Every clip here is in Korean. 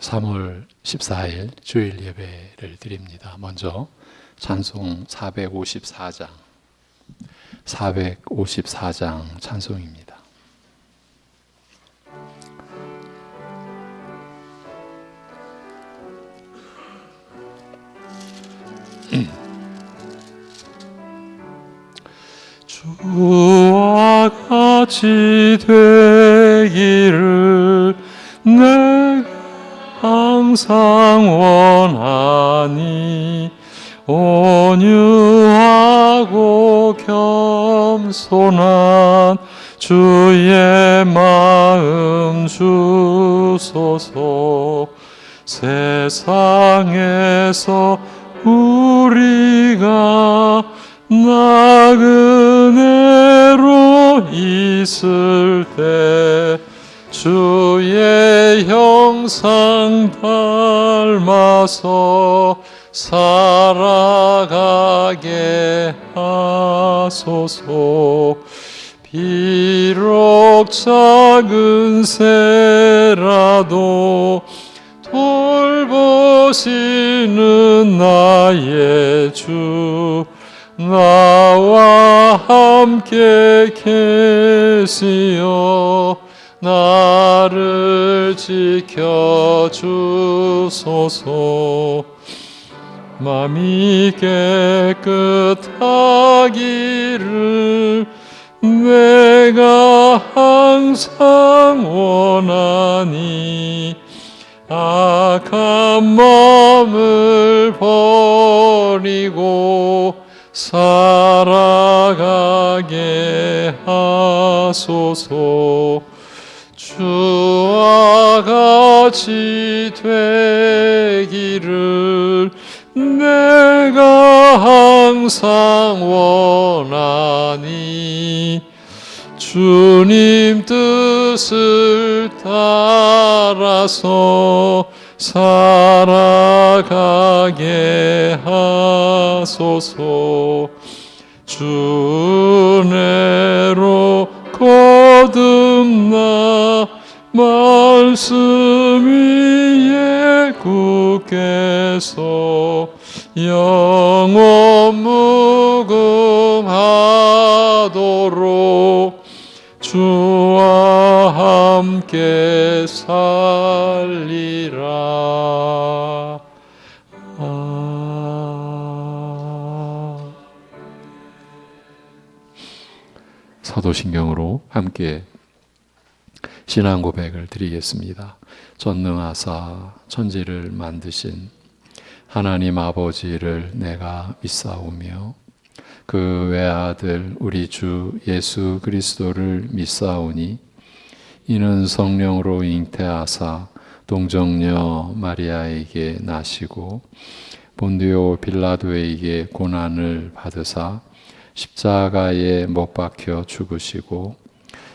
3월 14일 주일 예배를 드립니다. 먼저 찬송 454장 찬송입니다. 주와 같이 되기를 내가 항상 원하니 온유하고 겸손한 주의 마음 주소서. 세상에서 우리가 나그네로 있을 때 주의 형상 닮아서 살아가게 하소서. 비록 작은 새라도 돌보시는 나의 주 나와 함께 계시어 나를 지켜주소서. 맘이 깨끗하기를 내가 항상 원하니 악한 마음을 버리고 살아가게 하소서. 주와 같이 되기를 내가 항상 원하니 주님 뜻을 따라서 살아가게 하소서. 주 은혜로 거듭나 말씀 위에 굳게서 영원 무궁하도록 주와 함께 살리라. 사도신경으로 함께 신앙 고백을 드리겠습니다. 전능하사 천지를 만드신 하나님 아버지를 내가 믿사오며 그 외아들 우리 주 예수 그리스도를 믿사오니 이는 성령으로 잉태하사 동정녀 마리아에게 나시고 본디오 빌라도에게 고난을 받으사 십자가에 못 박혀 죽으시고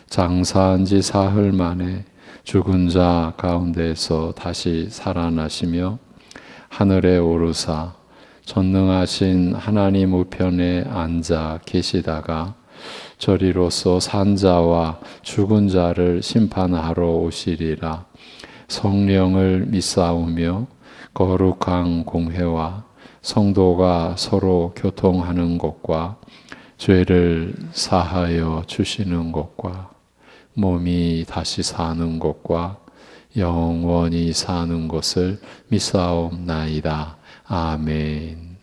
장사한 지 사흘 만에 죽은 자 가운데서 다시 살아나시며 하늘에 오르사 전능하신 하나님 우편에 앉아 계시다가 저리로서 산 자와 죽은 자를 심판하러 오시리라. 성령을 믿사오며 거룩한 공회와 성도가 서로 교통하는 것과 죄를 사하여 주시는 것과 몸이 다시 사는 것과 영원히 사는 것을 믿사옵나이다. 아멘.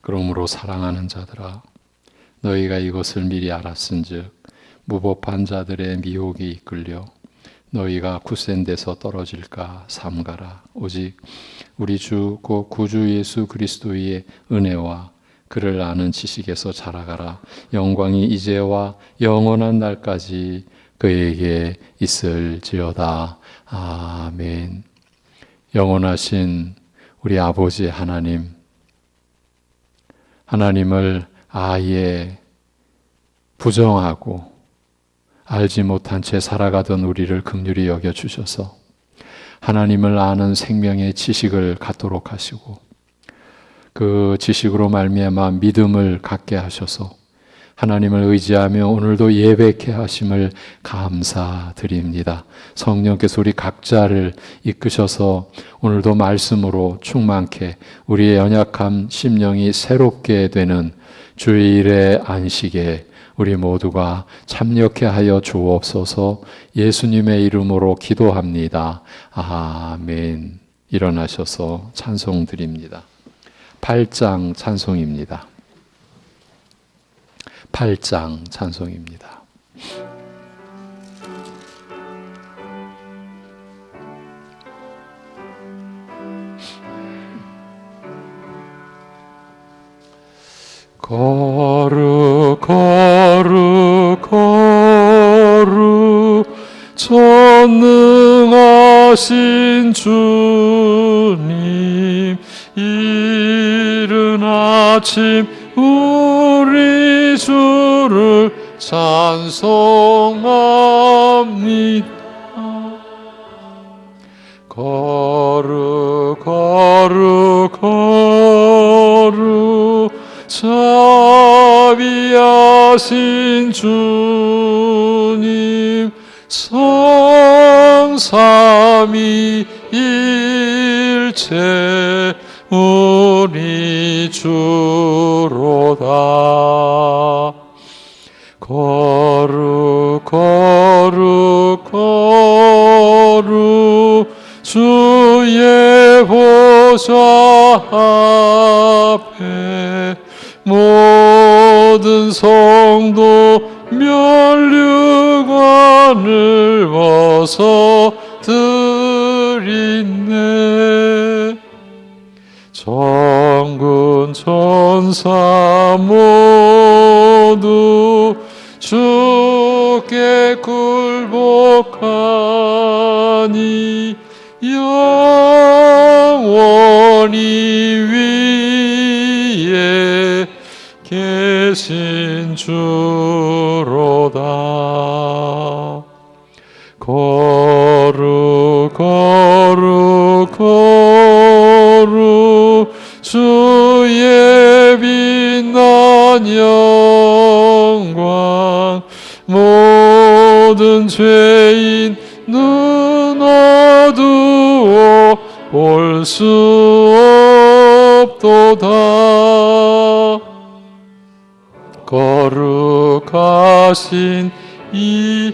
그러므로 사랑하는 자들아, 너희가 이것을 미리 알았은즉 무법한 자들의 미혹에 이끌려 너희가 굳센 데서 떨어질까 삼가라. 오직 우리 주 곧 구주 예수 그리스도의 은혜와 그를 아는 지식에서 자라가라. 영광이 이제와 영원한 날까지 그에게 있을지어다. 아멘. 영원하신 우리 아버지 하나님을 아예 부정하고 알지 못한 채 살아가던 우리를 긍휼히 여겨주셔서 하나님을 아는 생명의 지식을 갖도록 하시고 그 지식으로 말미암아 믿음을 갖게 하셔서 하나님을 의지하며 오늘도 예배케 하심을 감사드립니다. 성령께서 우리 각자를 이끄셔서 오늘도 말씀으로 충만케 우리의 연약한 심령이 새롭게 되는 주일의 안식에 우리 모두가 참여케 하여 주옵소서. 예수님의 이름으로 기도합니다. 아멘. 일어나셔서 찬송 드립니다. 8장 찬송입니다. 8장 찬송입니다. 거룩 거룩 거룩 전능하신 주님 이른 아침 우리 주를 찬송합니다. 거룩 거룩 거룩 자비하신 주님 성삼위일체 우리 주로다. 거룩 거룩 거룩 주의 보좌 앞에 모든 성도 면류관을 벗어 드리네. 전군 천사 모두 주께 굴복하니 영원히 위에 계신 주로다. 거룩 거룩 거룩 주의 빛난 영광 모든 죄인 눈 어두워 볼 수 없도다. 거룩하신 이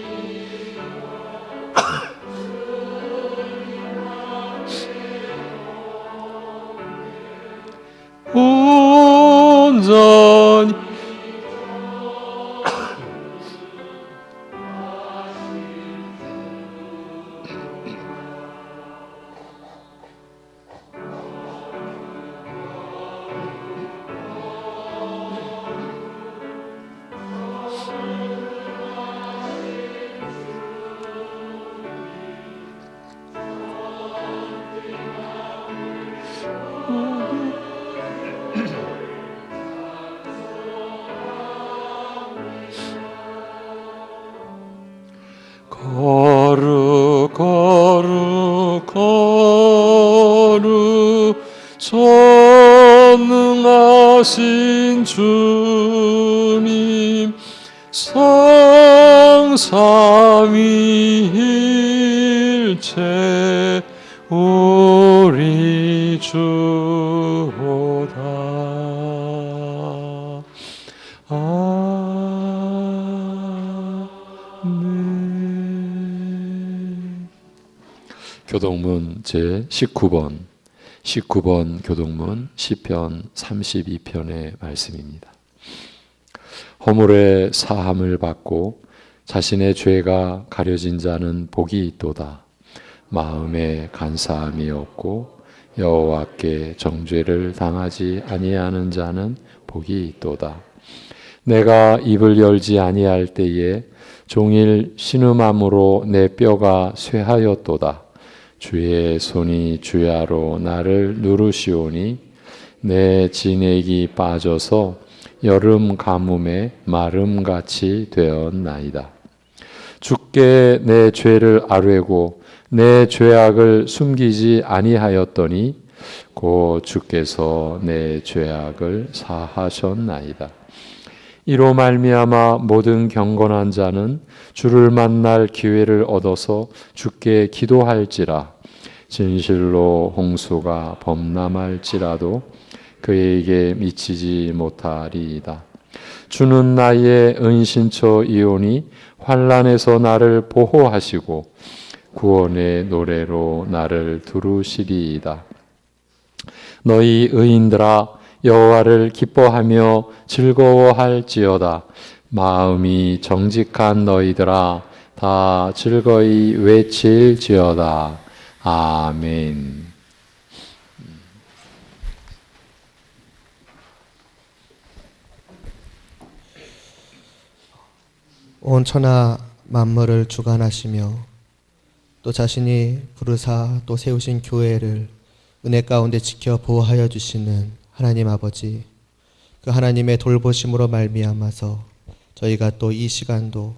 온전히 거룩 거룩 거룩 전능하신 주님 성삼위일체 우리 주로다. 교동문 제19번 19번 교동문 시편 32편의 말씀입니다. 허물의 사함을 받고 자신의 죄가 가려진 자는 복이 있도다. 마음에 간사함이 없고 여호와께 정죄를 당하지 아니하는 자는 복이 있도다. 내가 입을 열지 아니할 때에 종일 신음함으로 내 뼈가 쇠하였도다. 주의 손이 주야로 나를 누르시오니 내 진액이 빠져서 여름 가뭄에 마름같이 되었나이다. 주께 내 죄를 아뢰고 내 죄악을 숨기지 아니하였더니 곧 주께서 내 죄악을 사하셨나이다. 이로 말미암아 모든 경건한 자는 주를 만날 기회를 얻어서 주께 기도할지라. 진실로 홍수가 범람할지라도 그에게 미치지 못하리이다. 주는 나의 은신처이오니 환난에서 나를 보호하시고 구원의 노래로 나를 두루시리이다. 너희 의인들아 여호와를 기뻐하며 즐거워할지어다. 마음이 정직한 너희들아 다 즐거이 외칠지어다. 아멘. 온 천하 만물을 주관하시며 또 자신이 부르사 또 세우신 교회를 은혜 가운데 지켜 보호하여 주시는 하나님 아버지, 그 하나님의 돌보심으로 말미암아서 저희가 또 이 시간도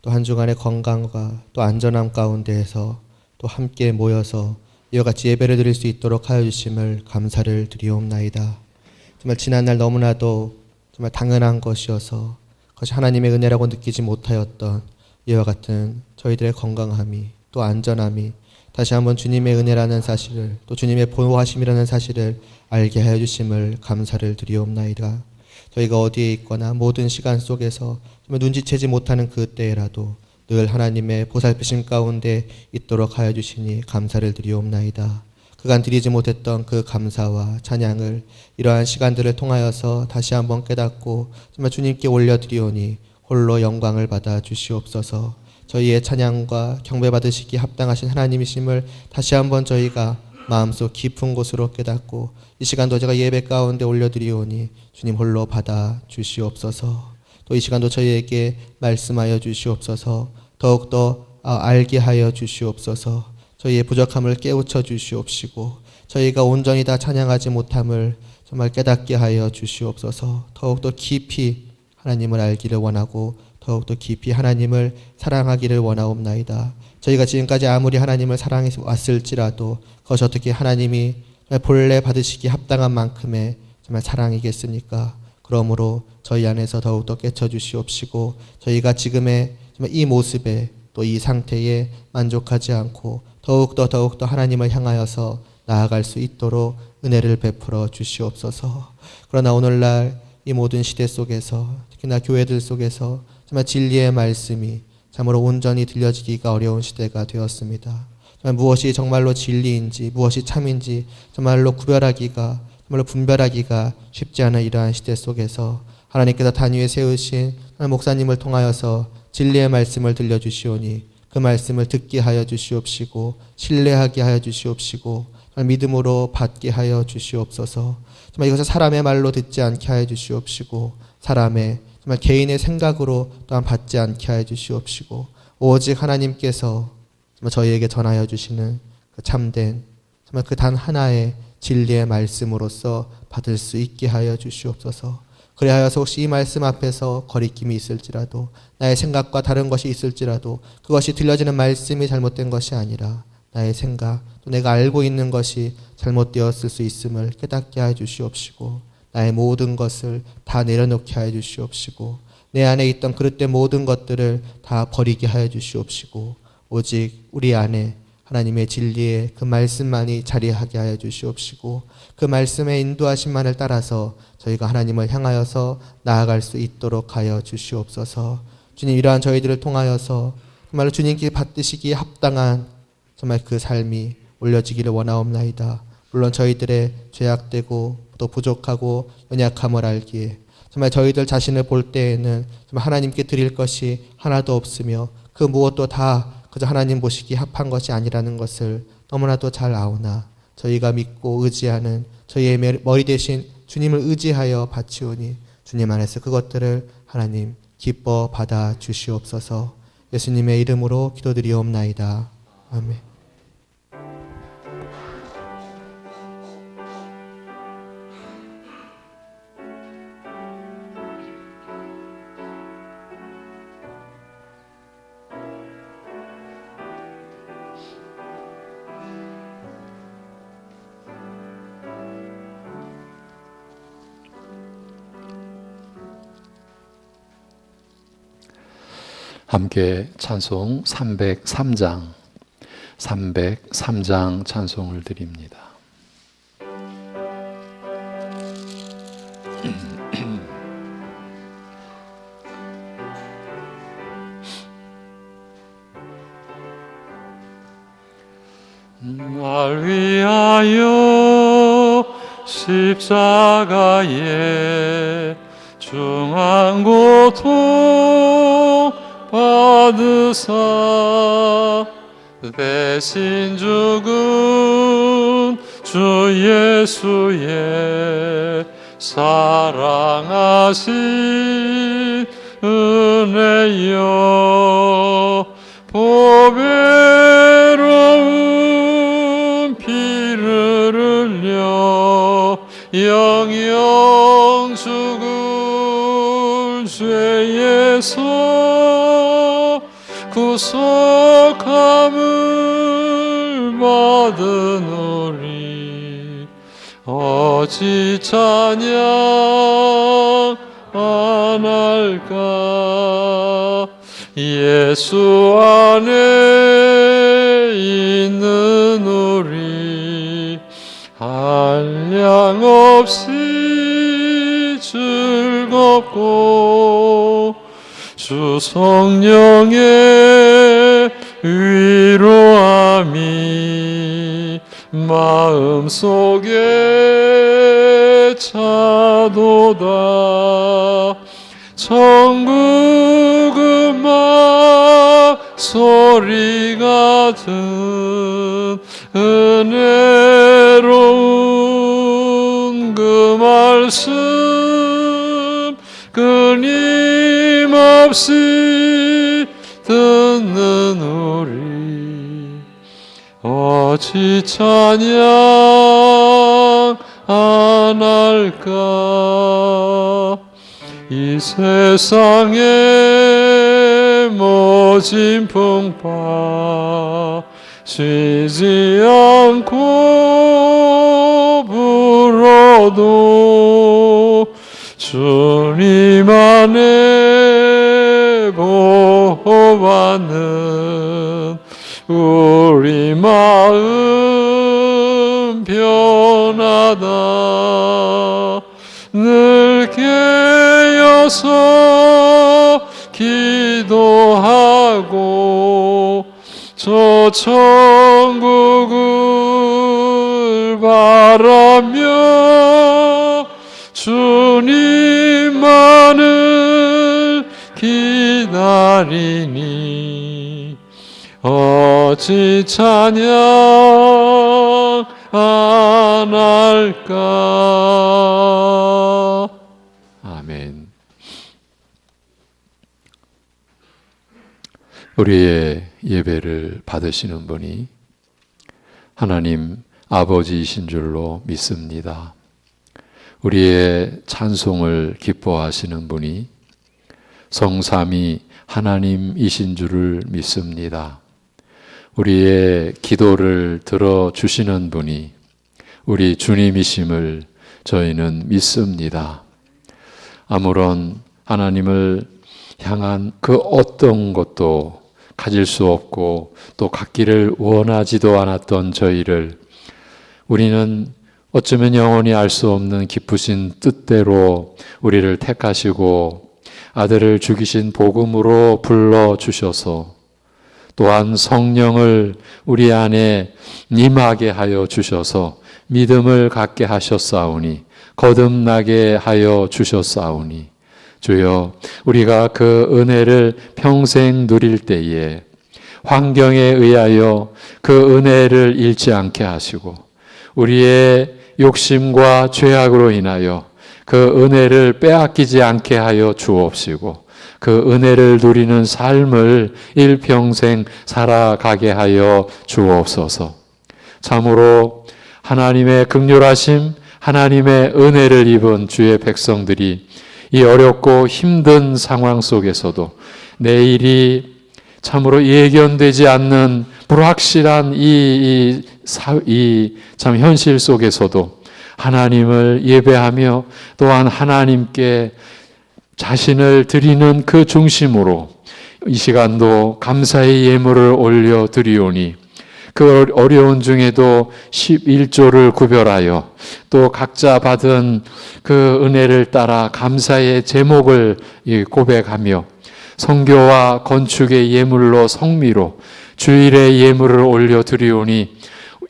또 한 주간의 건강과 또 안전함 가운데에서 또 함께 모여서 이와 같이 예배를 드릴 수 있도록 하여 주심을 감사를 드리옵나이다. 정말 지난날 너무나도 정말 당연한 것이어서 그것이 하나님의 은혜라고 느끼지 못하였던 이와 같은 저희들의 건강함이 또 안전함이 다시 한번 주님의 은혜라는 사실을 또 주님의 보호하심이라는 사실을 알게 하여 주심을 감사를 드리옵나이다. 저희가 어디에 있거나 모든 시간 속에서 정말 눈치채지 못하는 그 때에라도 늘 하나님의 보살피심 가운데 있도록 하여 주시니 감사를 드리옵나이다. 그간 드리지 못했던 그 감사와 찬양을 이러한 시간들을 통하여서 다시 한번 깨닫고 정말 주님께 올려드리오니 홀로 영광을 받아 주시옵소서. 저희의 찬양과 경배 받으시기 합당하신 하나님이심을 다시 한번 저희가 마음속 깊은 곳으로 깨닫고 이 시간도 제가 예배 가운데 올려드리오니 주님 홀로 받아 주시옵소서. 또 이 시간도 저희에게 말씀하여 주시옵소서. 더욱더 알게 하여 주시옵소서. 저희의 부족함을 깨우쳐 주시옵시고 저희가 온전히 다 찬양하지 못함을 정말 깨닫게 하여 주시옵소서. 더욱더 깊이 하나님을 알기를 원하고 더욱더 깊이 하나님을 사랑하기를 원하옵나이다. 저희가 지금까지 아무리 하나님을 사랑해 왔을지라도 그것이 어떻게 하나님이 본래 받으시기 합당한 만큼의 정말 사랑이겠습니까? 그러므로 저희 안에서 더욱더 깨쳐 주시옵시고 저희가 지금의 정말 이 모습에 또 이 상태에 만족하지 않고 더욱더 하나님을 향하여서 나아갈 수 있도록 은혜를 베풀어 주시옵소서. 그러나 오늘날 이 모든 시대 속에서 특히나 교회들 속에서 정말 진리의 말씀이 참으로 온전히 들려지기가 어려운 시대가 되었습니다. 정말 무엇이 정말로 진리인지 무엇이 참인지 정말로 구별하기가 정말로 분별하기가 쉽지 않은 이러한 시대 속에서 하나님께서 단위에 세우신 목사님을 통하여서 진리의 말씀을 들려주시오니 그 말씀을 듣게 하여 주시옵시고 신뢰하게 하여 주시옵시고 믿음으로 받게 하여 주시옵소서. 정말 이것을 사람의 말로 듣지 않게 하여 주시옵시고 사람의 정말 개인의 생각으로 또한 받지 않게 하여 주시옵시고 오직 하나님께서 정말 저희에게 전하여 주시는 그 참된 정말 그 단 하나의 진리의 말씀으로서 받을 수 있게 하여 주시옵소서. 그리하여서 혹시 이 말씀 앞에서 거리낌이 있을지라도 나의 생각과 다른 것이 있을지라도 그것이 들려지는 말씀이 잘못된 것이 아니라 나의 생각 또 내가 알고 있는 것이 잘못되었을 수 있음을 깨닫게 하여 주시옵시고 나의 모든 것을 다 내려놓게 하여 주시옵시고 내 안에 있던 그릇된 모든 것들을 다 버리게 하여 주시옵시고 오직 우리 안에 하나님의 진리의 그 말씀만이 자리하게 하여 주시옵시고 그 말씀의 인도하심만을 따라서 저희가 하나님을 향하여서 나아갈 수 있도록 하여 주시옵소서. 주님 이러한 저희들을 통하여서 정말로 주님께 받으시기에 합당한 정말 그 삶이 올려지기를 원하옵나이다. 물론 저희들의 죄악되고 또 부족하고 연약함을 알기에 정말 저희들 자신을 볼 때에는 정말 하나님께 드릴 것이 하나도 없으며 그 무엇도 다 그저 하나님 보시기에 합한 것이 아니라는 것을 너무나도 잘 아오나 저희가 믿고 의지하는 저희의 머리 대신 주님을 의지하여 바치오니 주님 안에서 그것들을 하나님 기뻐 받아 주시옵소서. 예수님의 이름으로 기도드리옵나이다. 아멘. 함께 찬송 303장 찬송을 드립니다. 날 위하여 십자가에 중한 고통 받으사 대신 죽은 주 예수의 사랑하신 은혜여 보배로운 피를 흘려 영영 죽을 죄에서 구속함을 받은 우리 어찌 찬양 안 할까. 예수 안에 있는 우리 한량없이 즐겁고 주 성령의 위로함이 마음속에 차도다. 천국 음악 소리 같은 은혜로운 그 말씀 끊임없이 듣는 우리 어찌 찬양 안 할까. 이 세상에 모진 풍파 쉬지 않고 불어도 주님 안에 보호받는 우리 마음 변하다. 늘 깨어서 기도하고 저 천국을 바라며 주님만을 기다리니 어찌 찬양 안 할까. 아멘. 우리의 예배를 받으시는 분이 하나님 아버지이신 줄로 믿습니다. 우리의 찬송을 기뻐하시는 분이 성삼위 하나님이신 줄을 믿습니다. 우리의 기도를 들어주시는 분이 우리 주님이심을 저희는 믿습니다. 아무런 하나님을 향한 그 어떤 것도 가질 수 없고 또 갖기를 원하지도 않았던 저희를 우리는 어쩌면 영원히 알 수 없는 깊으신 뜻대로 우리를 택하시고 아들을 죽이신 복음으로 불러주셔서 또한 성령을 우리 안에 임하게 하여 주셔서 믿음을 갖게 하셨사오니 거듭나게 하여 주셨사오니 주여 우리가 그 은혜를 평생 누릴 때에 환경에 의하여 그 은혜를 잃지 않게 하시고 우리의 욕심과 죄악으로 인하여 그 은혜를 빼앗기지 않게 하여 주옵시고 그 은혜를 누리는 삶을 일평생 살아가게 하여 주옵소서. 참으로 하나님의 긍휼하심, 하나님의 은혜를 입은 주의 백성들이 이 어렵고 힘든 상황 속에서도 내일이 참으로 예견되지 않는 불확실한 이 참 현실 속에서도 하나님을 예배하며 또한 하나님께 자신을 드리는 그 중심으로 이 시간도 감사의 예물을 올려드리오니 그 어려운 중에도 11조를 구별하여 또 각자 받은 그 은혜를 따라 감사의 제목을 고백하며 성교와 건축의 예물로 성미로 주일의 예물을 올려드리오니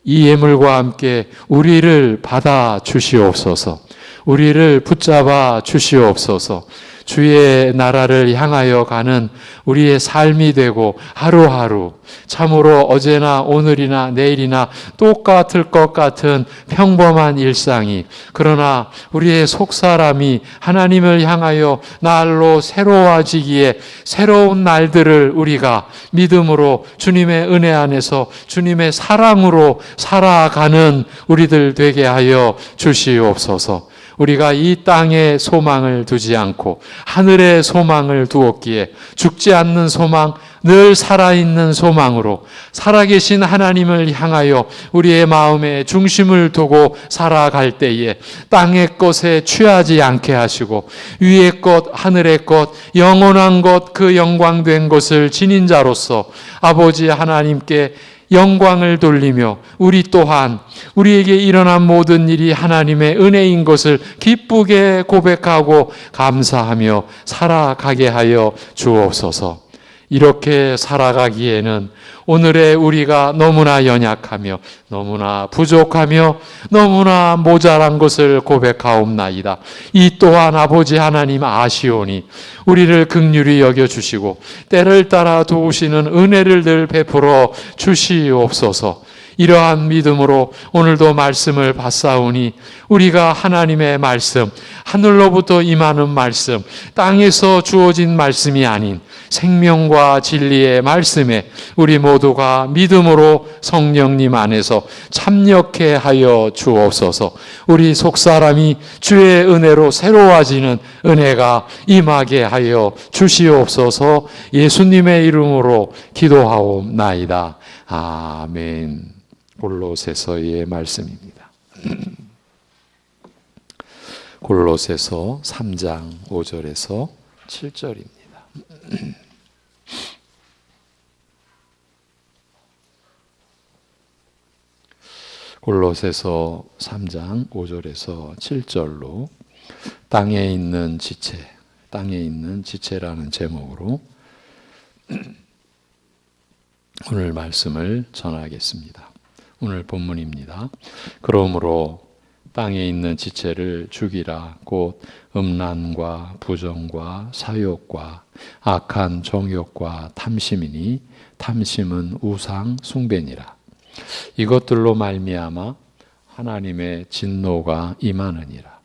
이 예물과 함께 우리를 받아 주시옵소서. 우리를 붙잡아 주시옵소서. 주의 나라를 향하여 가는 우리의 삶이 되고 하루하루 참으로 어제나 오늘이나 내일이나 똑같을 것 같은 평범한 일상이, 그러나 우리의 속사람이 하나님을 향하여 날로 새로워지기에 새로운 날들을 우리가 믿음으로 주님의 은혜 안에서 주님의 사랑으로 살아가는 우리들 되게 하여 주시옵소서. 우리가 이 땅에 소망을 두지 않고 하늘에 소망을 두었기에 죽지 않는 소망, 늘 살아있는 소망으로 살아계신 하나님을 향하여 우리의 마음에 중심을 두고 살아갈 때에 땅의 것에 취하지 않게 하시고 위의 것, 하늘의 것, 영원한 것, 그 영광된 것을 지닌 자로서 아버지 하나님께 영광을 돌리며 우리 또한 우리에게 일어난 모든 일이 하나님의 은혜인 것을 기쁘게 고백하고 감사하며 살아가게 하여 주옵소서. 이렇게 살아가기에는 오늘의 우리가 너무나 연약하며 너무나 부족하며 너무나 모자란 것을 고백하옵나이다. 이 또한 아버지 하나님 아시오니 우리를 긍휼히 여겨주시고 때를 따라 도우시는 은혜를 늘 베풀어 주시옵소서. 이러한 믿음으로 오늘도 말씀을 받사오니 우리가 하나님의 말씀, 하늘로부터 임하는 말씀, 땅에서 주어진 말씀이 아닌 생명과 진리의 말씀에 우리 모두가 믿음으로 성령님 안에서 참여케 하여 주옵소서. 우리 속사람이 주의 은혜로 새로워지는 은혜가 임하게 하여 주시옵소서. 예수님의 이름으로 기도하옵나이다. 아멘. 골로새서의 말씀입니다. 골로새서 3장 5절에서 7절입니다. 골로새서 3장 5절에서 7절로 땅에 있는 지체라는 제목으로 오늘 말씀을 전하겠습니다. 오늘 본문입니다. 그러므로 땅에 있는 지체를 죽이라. 곧 음란과 부정과 사욕과 악한 정욕과 탐심이니 탐심은 우상 숭배니라. 이것들로 말미암아 하나님의 진노가 임하느니라.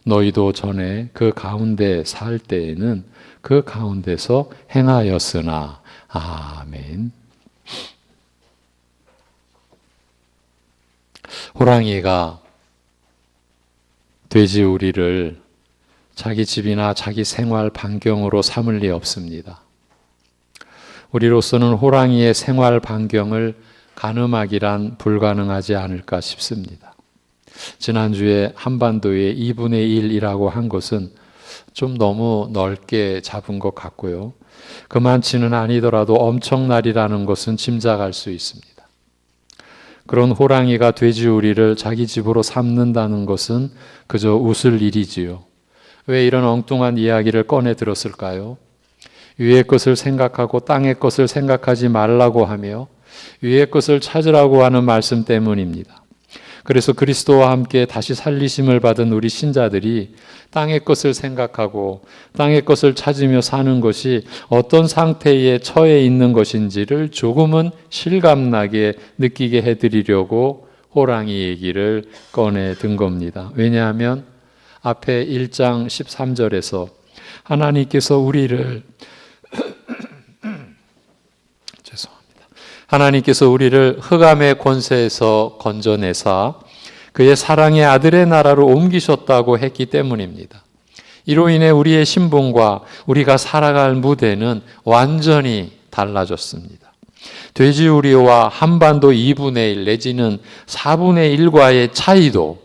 너희도 전에 그 가운데 살 때에는 그 가운데서 행하였으나. 아멘. 호랑이가 돼지우리를 자기 집이나 자기 생활 반경으로 삼을 리 없습니다. 우리로서는 호랑이의 생활 반경을 가늠하기란 불가능하지 않을까 싶습니다. 지난주에 한반도의 2분의 1이라고 한 것은 좀 너무 넓게 잡은 것 같고요. 그만치는 아니더라도 엄청나리라는 것은 짐작할 수 있습니다. 그런 호랑이가 돼지우리를 자기 집으로 삼는다는 것은 그저 웃을 일이지요. 왜 이런 엉뚱한 이야기를 꺼내 들었을까요? 위의 것을 생각하고 땅의 것을 생각하지 말라고 하며 위의 것을 찾으라고 하는 말씀 때문입니다. 그래서 그리스도와 함께 다시 살리심을 받은 우리 신자들이 땅의 것을 생각하고 땅의 것을 찾으며 사는 것이 어떤 상태에 처해 있는 것인지를 조금은 실감나게 느끼게 해드리려고 호랑이 얘기를 꺼내 든 겁니다. 왜냐하면 앞에 1장 13절에서 하나님께서 우리를 하나님께서 우리를 흑암의 권세에서 건져내사 그의 사랑의 아들의 나라로 옮기셨다고 했기 때문입니다. 이로 인해 우리의 신분과 우리가 살아갈 무대는 완전히 달라졌습니다. 돼지우리와 한반도 2분의 1 내지는 4분의 1과의 차이도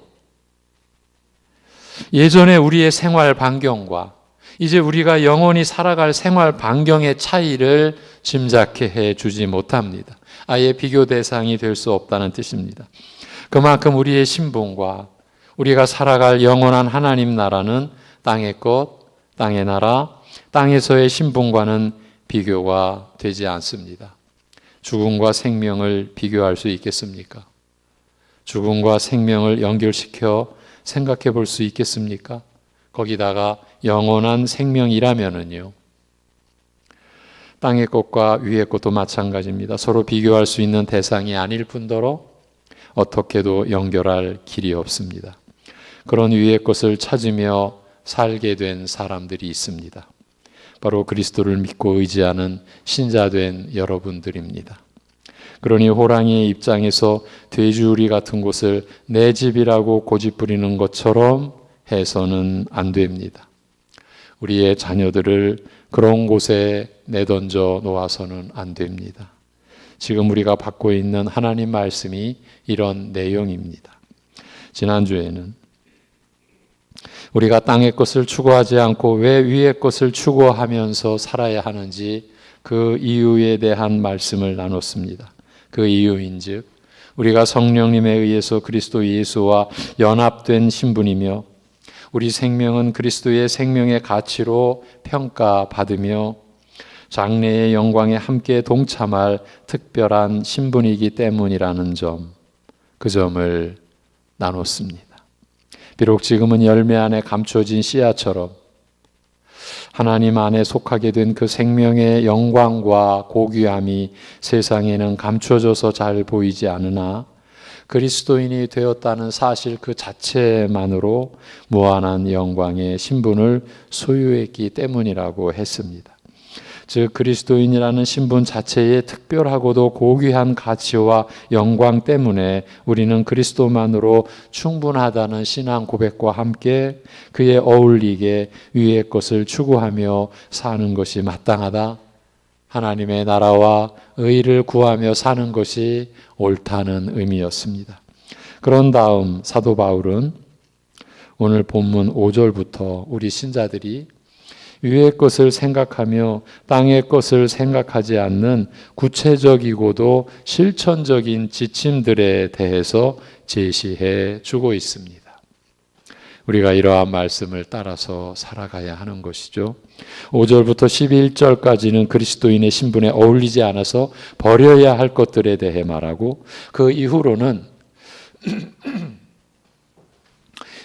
예전에 우리의 생활 반경과 이제 우리가 영원히 살아갈 생활 반경의 차이를 짐작해 해 주지 못합니다. 아예 비교 대상이 될 수 없다는 뜻입니다. 그만큼 우리의 신분과 우리가 살아갈 영원한 하나님 나라는 땅의 것, 땅의 나라, 땅에서의 신분과는 비교가 되지 않습니다. 죽음과 생명을 비교할 수 있겠습니까? 죽음과 생명을 연결시켜 생각해 볼 수 있겠습니까? 거기다가 영원한 생명이라면은요. 땅의 것과 위의 것도 마찬가지입니다. 서로 비교할 수 있는 대상이 아닐 뿐더러 어떻게도 연결할 길이 없습니다. 그런 위의 것을 찾으며 살게 된 사람들이 있습니다. 바로 그리스도를 믿고 의지하는 신자된 여러분들입니다. 그러니 호랑이의 입장에서 돼지우리 같은 곳을 내 집이라고 고집부리는 것처럼 해서는 안 됩니다. 우리의 자녀들을 그런 곳에 내던져 놓아서는 안 됩니다. 지금 우리가 받고 있는 하나님 말씀이 이런 내용입니다. 지난주에는 우리가 땅의 것을 추구하지 않고 왜 위의 것을 추구하면서 살아야 하는지 그 이유에 대한 말씀을 나눴습니다. 그 이유인즉 우리가 성령님에 의해서 그리스도 예수와 연합된 신분이며 우리 생명은 그리스도의 생명의 가치로 평가받으며 장래의 영광에 함께 동참할 특별한 신분이기 때문이라는 점, 그 점을 나눴습니다. 비록 지금은 열매 안에 감춰진 씨앗처럼 하나님 안에 속하게 된 그 생명의 영광과 고귀함이 세상에는 감춰져서 잘 보이지 않으나 그리스도인이 되었다는 사실 그 자체만으로 무한한 영광의 신분을 소유했기 때문이라고 했습니다. 즉 그리스도인이라는 신분 자체의 특별하고도 고귀한 가치와 영광 때문에 우리는 그리스도만으로 충분하다는 신앙 고백과 함께 그에 어울리게 위의 것을 추구하며 사는 것이 마땅하다. 하나님의 나라와 의를 구하며 사는 것이 옳다는 의미였습니다. 그런 다음 사도 바울은 오늘 본문 5절부터 우리 신자들이 위의 것을 생각하며 땅의 것을 생각하지 않는 구체적이고도 실천적인 지침들에 대해서 제시해 주고 있습니다. 우리가 이러한 말씀을 따라서 살아가야 하는 것이죠. 5절부터 11절까지는 그리스도인의 신분에 어울리지 않아서 버려야 할 것들에 대해 말하고 그 이후로는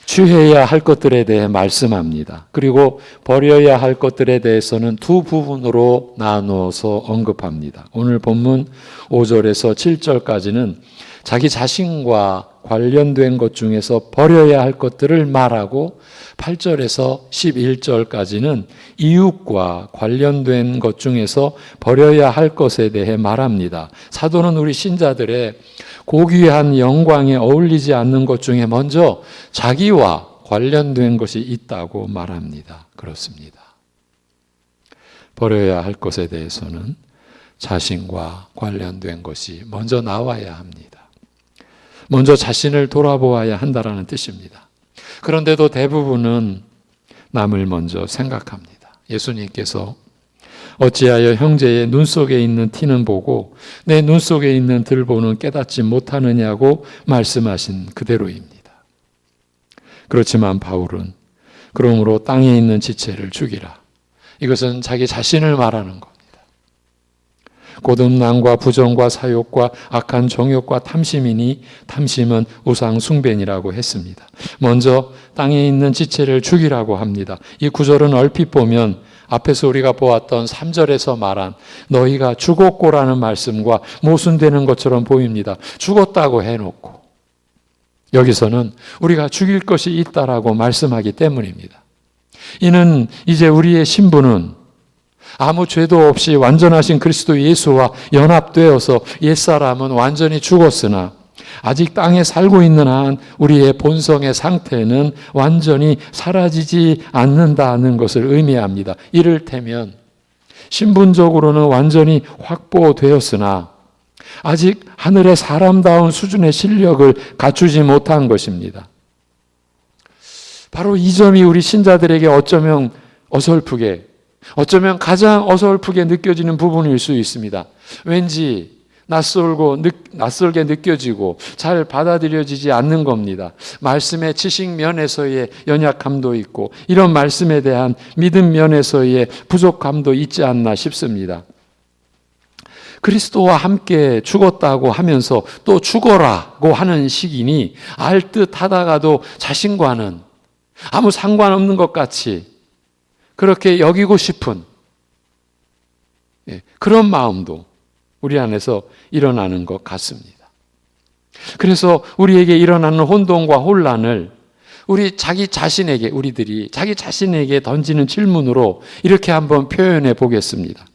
취해야 할 것들에 대해 말씀합니다. 그리고 버려야 할 것들에 대해서는 두 부분으로 나누어서 언급합니다. 오늘 본문 5절에서 7절까지는 자기 자신과 관련된 것 중에서 버려야 할 것들을 말하고 8절에서 11절까지는 이웃과 관련된 것 중에서 버려야 할 것에 대해 말합니다. 사도는 우리 신자들의 고귀한 영광에 어울리지 않는 것 중에 먼저 자기와 관련된 것이 있다고 말합니다. 그렇습니다. 버려야 할 것에 대해서는 자신과 관련된 것이 먼저 나와야 합니다. 먼저 자신을 돌아보아야 한다는 뜻입니다. 그런데도 대부분은 남을 먼저 생각합니다. 예수님께서 어찌하여 형제의 눈 속에 있는 티는 보고 내 눈 속에 있는 들보는 깨닫지 못하느냐고 말씀하신 그대로입니다. 그렇지만 바울은 그러므로 땅에 있는 지체를 죽이라. 이것은 자기 자신을 말하는 겁니다. 고듭난과 부정과 사욕과 악한 정욕과 탐심이니 탐심은 우상 숭배니라고 했습니다. 먼저 땅에 있는 지체를 죽이라고 합니다. 이 구절은 얼핏 보면 앞에서 우리가 보았던 3절에서 말한 너희가 죽었고라는 말씀과 모순되는 것처럼 보입니다. 죽었다고 해놓고 여기서는 우리가 죽일 것이 있다라고 말씀하기 때문입니다. 이는 이제 우리의 신분은 아무 죄도 없이 완전하신 그리스도 예수와 연합되어서 옛사람은 완전히 죽었으나 아직 땅에 살고 있는 한 우리의 본성의 상태는 완전히 사라지지 않는다는 것을 의미합니다. 이를테면 신분적으로는 완전히 확보되었으나 아직 하늘의 사람다운 수준의 실력을 갖추지 못한 것입니다. 바로 이 점이 우리 신자들에게 어쩌면 어설프게, 어쩌면 가장 어설프게 느껴지는 부분일 수 있습니다. 왠지 낯설게 느껴지고 잘 받아들여지지 않는 겁니다. 말씀의 지식 면에서의 연약함도 있고 이런 말씀에 대한 믿음 면에서의 부족함도 있지 않나 싶습니다. 그리스도와 함께 죽었다고 하면서 또 죽어라고 하는 시기니 알듯하다가도 자신과는 아무 상관없는 것 같이 그렇게 여기고 싶은 그런 마음도 우리 안에서 일어나는 것 같습니다. 그래서 우리에게 일어나는 혼돈과 혼란을 우리들이 자기 자신에게 던지는 질문으로 이렇게 한번 표현해 보겠습니다.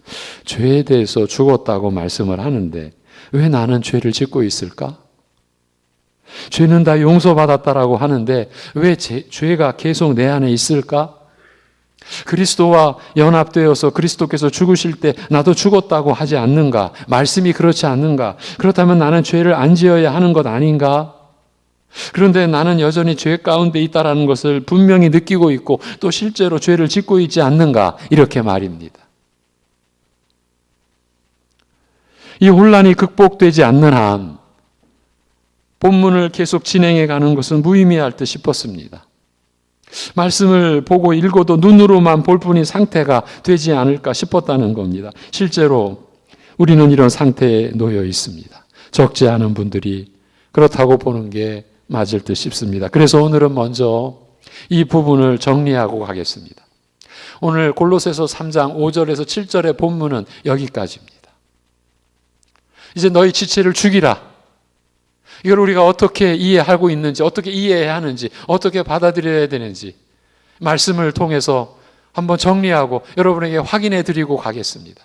죄에 대해서 죽었다고 말씀을 하는데 왜 나는 죄를 짓고 있을까? 죄는 다 용서받았다라고 하는데 왜 죄가 계속 내 안에 있을까? 그리스도와 연합되어서 그리스도께서 죽으실 때 나도 죽었다고 하지 않는가? 말씀이 그렇지 않는가? 그렇다면 나는 죄를 안 지어야 하는 것 아닌가? 그런데 나는 여전히 죄 가운데 있다라는 것을 분명히 느끼고 있고 또 실제로 죄를 짓고 있지 않는가? 이렇게 말입니다. 이 혼란이 극복되지 않는 한 본문을 계속 진행해 가는 것은 무의미할 듯 싶었습니다. 말씀을 보고 읽어도 눈으로만 볼 뿐인 상태가 되지 않을까 싶었다는 겁니다. 실제로 우리는 이런 상태에 놓여 있습니다. 적지 않은 분들이 그렇다고 보는 게 맞을 듯 싶습니다. 그래서 오늘은 먼저 이 부분을 정리하고 가겠습니다. 오늘 골로새서 3장 5절에서 7절의 본문은 여기까지입니다. 이제 너희 지체를 죽이라. 이걸 우리가 어떻게 이해하고 있는지, 어떻게 이해해야 하는지, 어떻게 받아들여야 되는지 말씀을 통해서 한번 정리하고 여러분에게 확인해 드리고 가겠습니다.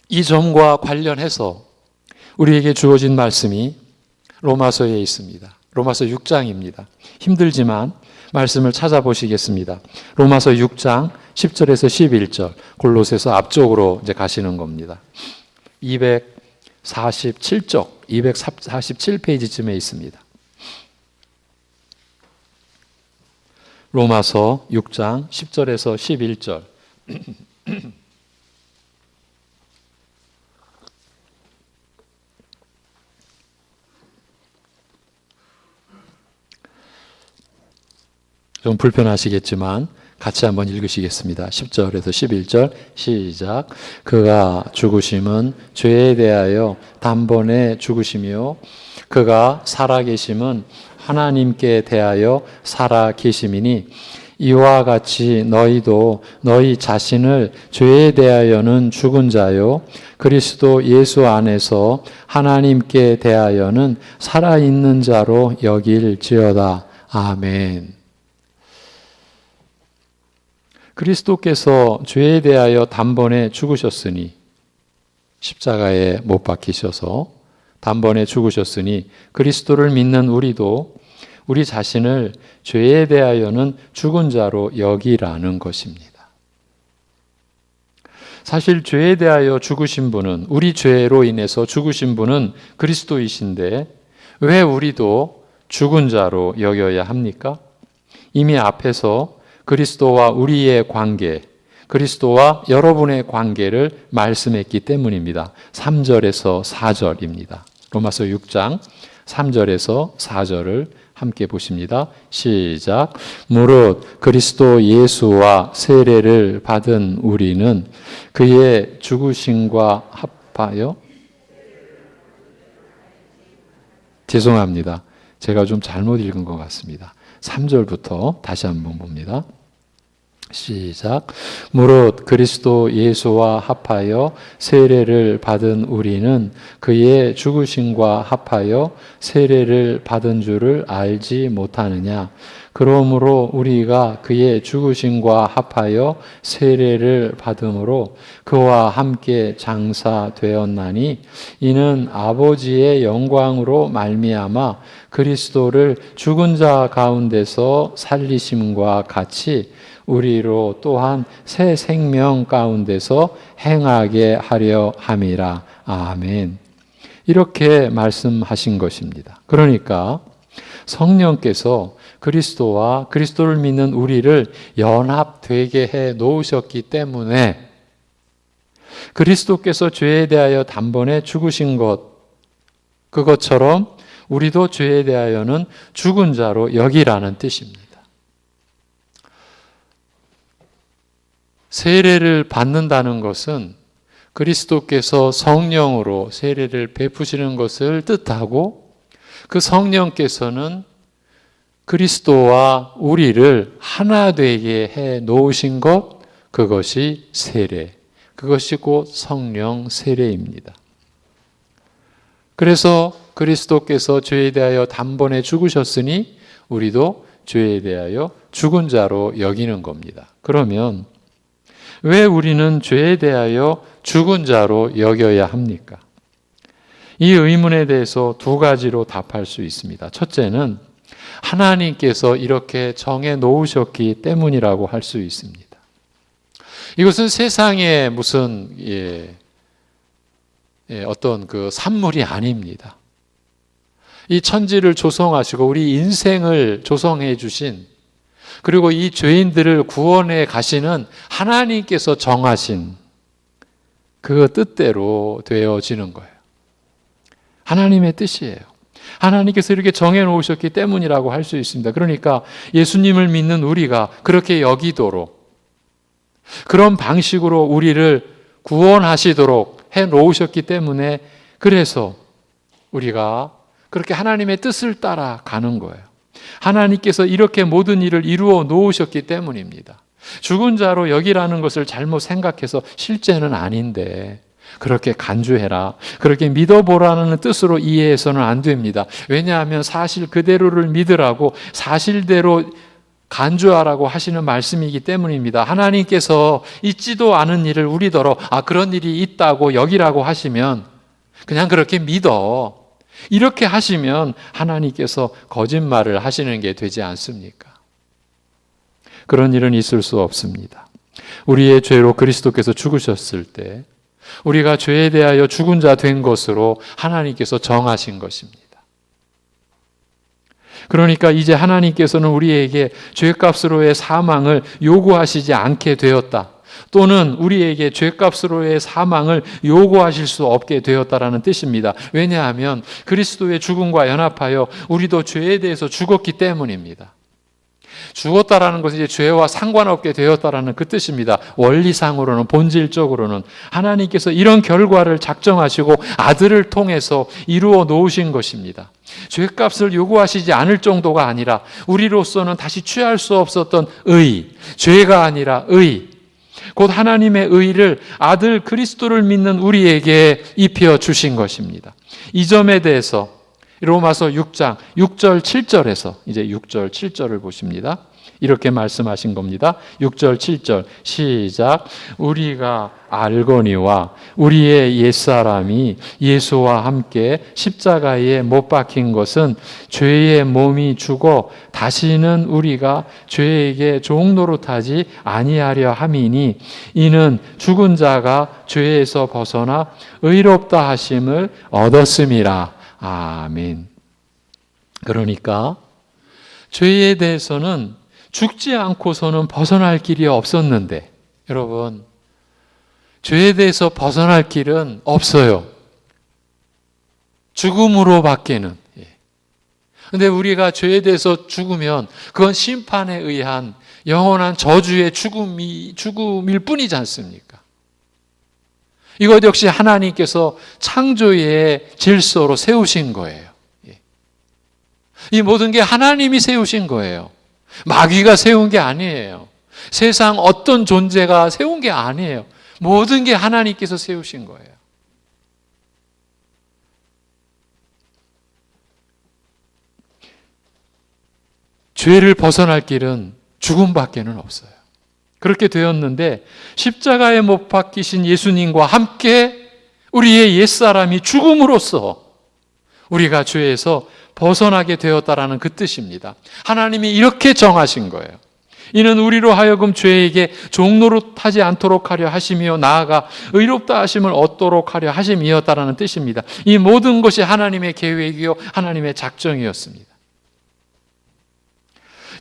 이 점과 관련해서 우리에게 주어진 말씀이 로마서에 있습니다. 로마서 6장입니다. 힘들지만 말씀을 찾아보시겠습니다. 로마서 6장 10절에서 11절, 골로새서 앞쪽으로 이제 가시는 겁니다. 247쪽, 247페이지쯤에 있습니다. 로마서 6장 10절에서 11절. 좀 불편하시겠지만 같이 한번 읽으시겠습니다. 10절에서 11절 시작. 그가 죽으심은 죄에 대하여 단번에 죽으시며 그가 살아계심은 하나님께 대하여 살아계심이니 이와 같이 너희도 너희 자신을 죄에 대하여는 죽은 자요 그리스도 예수 안에서 하나님께 대하여는 살아있는 자로 여길지어다. 아멘. 그리스도께서 죄에 대하여 단번에 죽으셨으니 십자가에 못 박히셔서 단번에 죽으셨으니 그리스도를 믿는 우리도 우리 자신을 죄에 대하여는 죽은 자로 여기라는 것입니다. 사실 죄에 대하여 죽으신 분은 우리 죄로 인해서 죽으신 분은 그리스도이신데 왜 우리도 죽은 자로 여겨야 합니까? 이미 앞에서 그리스도와 우리의 관계, 그리스도와 여러분의 관계를 말씀했기 때문입니다. 3절에서 4절입니다. 로마서 6장 3절에서 4절을 함께 보십니다. 시작. 무릇 그리스도 예수와 세례를 받은 우리는 그의 죽으심과 합하여 죄송합니다. 제가 좀 잘못 읽은 것 같습니다. 3절부터 다시 한번 봅니다. 시작. 무릇 그리스도 예수와 합하여 세례를 받은 우리는 그의 죽으심과 합하여 세례를 받은 줄을 알지 못하느냐. 그러므로 우리가 그의 죽으심과 합하여 세례를 받음으로 그와 함께 장사되었나니 이는 아버지의 영광으로 말미암아 그리스도를 죽은 자 가운데서 살리심과 같이 우리로 또한 새 생명 가운데서 행하게 하려 함이라. 아멘. 이렇게 말씀하신 것입니다. 그러니까 성령께서 그리스도와 그리스도를 믿는 우리를 연합되게 해 놓으셨기 때문에 그리스도께서 죄에 대하여 단번에 죽으신 그것처럼 우리도 죄에 대하여는 죽은 자로 여기라는 뜻입니다. 세례를 받는다는 것은 그리스도께서 성령으로 세례를 베푸시는 것을 뜻하고 그 성령께서는 그리스도와 우리를 하나 되게 해 놓으신 것, 그것이 세례, 그것이 곧 성령 세례입니다. 그래서 그리스도께서 죄에 대하여 단번에 죽으셨으니 우리도 죄에 대하여 죽은 자로 여기는 겁니다. 그러면 왜 우리는 죄에 대하여 죽은 자로 여겨야 합니까? 이 의문에 대해서 두 가지로 답할 수 있습니다. 첫째는 하나님께서 이렇게 정해 놓으셨기 때문이라고 할 수 있습니다. 이것은 세상의 무슨 어떤 그 산물이 아닙니다. 이 천지를 조성하시고 우리 인생을 조성해 주신, 그리고 이 죄인들을 구원해 가시는 하나님께서 정하신 그 뜻대로 되어지는 거예요. 하나님의 뜻이에요. 하나님께서 이렇게 정해 놓으셨기 때문이라고 할 수 있습니다. 그러니까 예수님을 믿는 우리가 그렇게 여기도록, 그런 방식으로 우리를 구원하시도록 해 놓으셨기 때문에, 그래서 우리가 그렇게 하나님의 뜻을 따라 가는 거예요. 하나님께서 이렇게 모든 일을 이루어 놓으셨기 때문입니다. 죽은 자로 여기라는 것을 잘못 생각해서 실제는 아닌데 그렇게 간주해라, 그렇게 믿어보라는 뜻으로 이해해서는 안 됩니다. 왜냐하면 사실 그대로를 믿으라고, 사실대로 간주하라고 하시는 말씀이기 때문입니다. 하나님께서 있지도 않은 일을 우리더러 그런 일이 있다고 여기라고 하시면 그냥 그렇게 믿어, 이렇게 하시면 하나님께서 거짓말을 하시는 게 되지 않습니까? 그런 일은 있을 수 없습니다. 우리의 죄로 그리스도께서 죽으셨을 때 우리가 죄에 대하여 죽은 자 된 것으로 하나님께서 정하신 것입니다. 그러니까 이제 하나님께서는 우리에게 죄값으로의 사망을 요구하시지 않게 되었다, 또는 우리에게 죄값으로의 사망을 요구하실 수 없게 되었다라는 뜻입니다. 왜냐하면 그리스도의 죽음과 연합하여 우리도 죄에 대해서 죽었기 때문입니다. 죽었다라는 것은 이제 죄와 상관없게 되었다라는 그 뜻입니다. 원리상으로는, 본질적으로는 하나님께서 이런 결과를 작정하시고 아들을 통해서 이루어 놓으신 것입니다. 죄값을 요구하시지 않을 정도가 아니라 우리로서는 다시 취할 수 없었던 의, 죄가 아니라 의, 곧 하나님의 의를 아들 그리스도를 믿는 우리에게 입혀 주신 것입니다. 이 점에 대해서 로마서 6장 6절 7절에서 이제 6절 7절을 보십니다. 이렇게 말씀하신 겁니다. 6절 7절 시작. 우리가 알거니와 우리의 옛사람이 예수와 함께 십자가에 못 박힌 것은 죄의 몸이 죽어 다시는 우리가 죄에게 종노릇하지 아니하려 함이니, 이는 죽은 자가 죄에서 벗어나 의롭다 하심을 얻었음이라. 아멘. 그러니까 죄에 대해서는 죽지 않고서는 벗어날 길이 없었는데, 여러분, 죄에 대해서 벗어날 길은 없어요. 죽음으로 밖에는. 그런데 우리가 죄에 대해서 죽으면 그건 심판에 의한 영원한 저주의 죽음일 뿐이지 않습니까? 이것 역시 하나님께서 창조의 질서로 세우신 거예요. 이 모든 게 하나님이 세우신 거예요. 마귀가 세운 게 아니에요. 세상 어떤 존재가 세운 게 아니에요. 모든 게 하나님께서 세우신 거예요. 죄를 벗어날 길은 죽음밖에는 없어요. 그렇게 되었는데 십자가에 못 박히신 예수님과 함께 우리의 옛사람이 죽음으로써 우리가 죄에서 벗어나게 되었다라는 그 뜻입니다. 하나님이 이렇게 정하신 거예요. 이는 우리로 하여금 죄에게 종노릇하지 않도록 하려 하시며 나아가 의롭다 하심을 얻도록 하려 하심이었다라는 뜻입니다. 이 모든 것이 하나님의 계획이요 하나님의 작정이었습니다.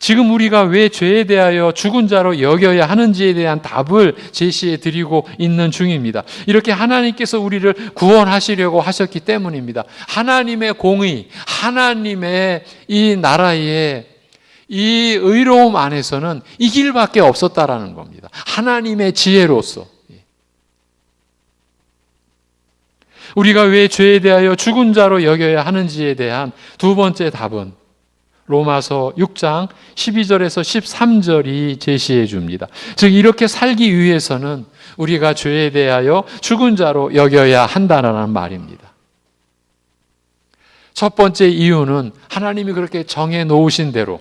지금 우리가 왜 죄에 대하여 죽은 자로 여겨야 하는지에 대한 답을 제시해 드리고 있는 중입니다. 이렇게 하나님께서 우리를 구원하시려고 하셨기 때문입니다. 하나님의 공의, 하나님의 이 나라의 이 의로움 안에서는 이 길밖에 없었다라는 겁니다. 하나님의 지혜로서. 우리가 왜 죄에 대하여 죽은 자로 여겨야 하는지에 대한 두 번째 답은 로마서 6장 12절에서 13절이 제시해 줍니다. 즉 이렇게 살기 위해서는 우리가 죄에 대하여 죽은 자로 여겨야 한다는 말입니다. 첫 번째 이유는 하나님이 그렇게 정해 놓으신 대로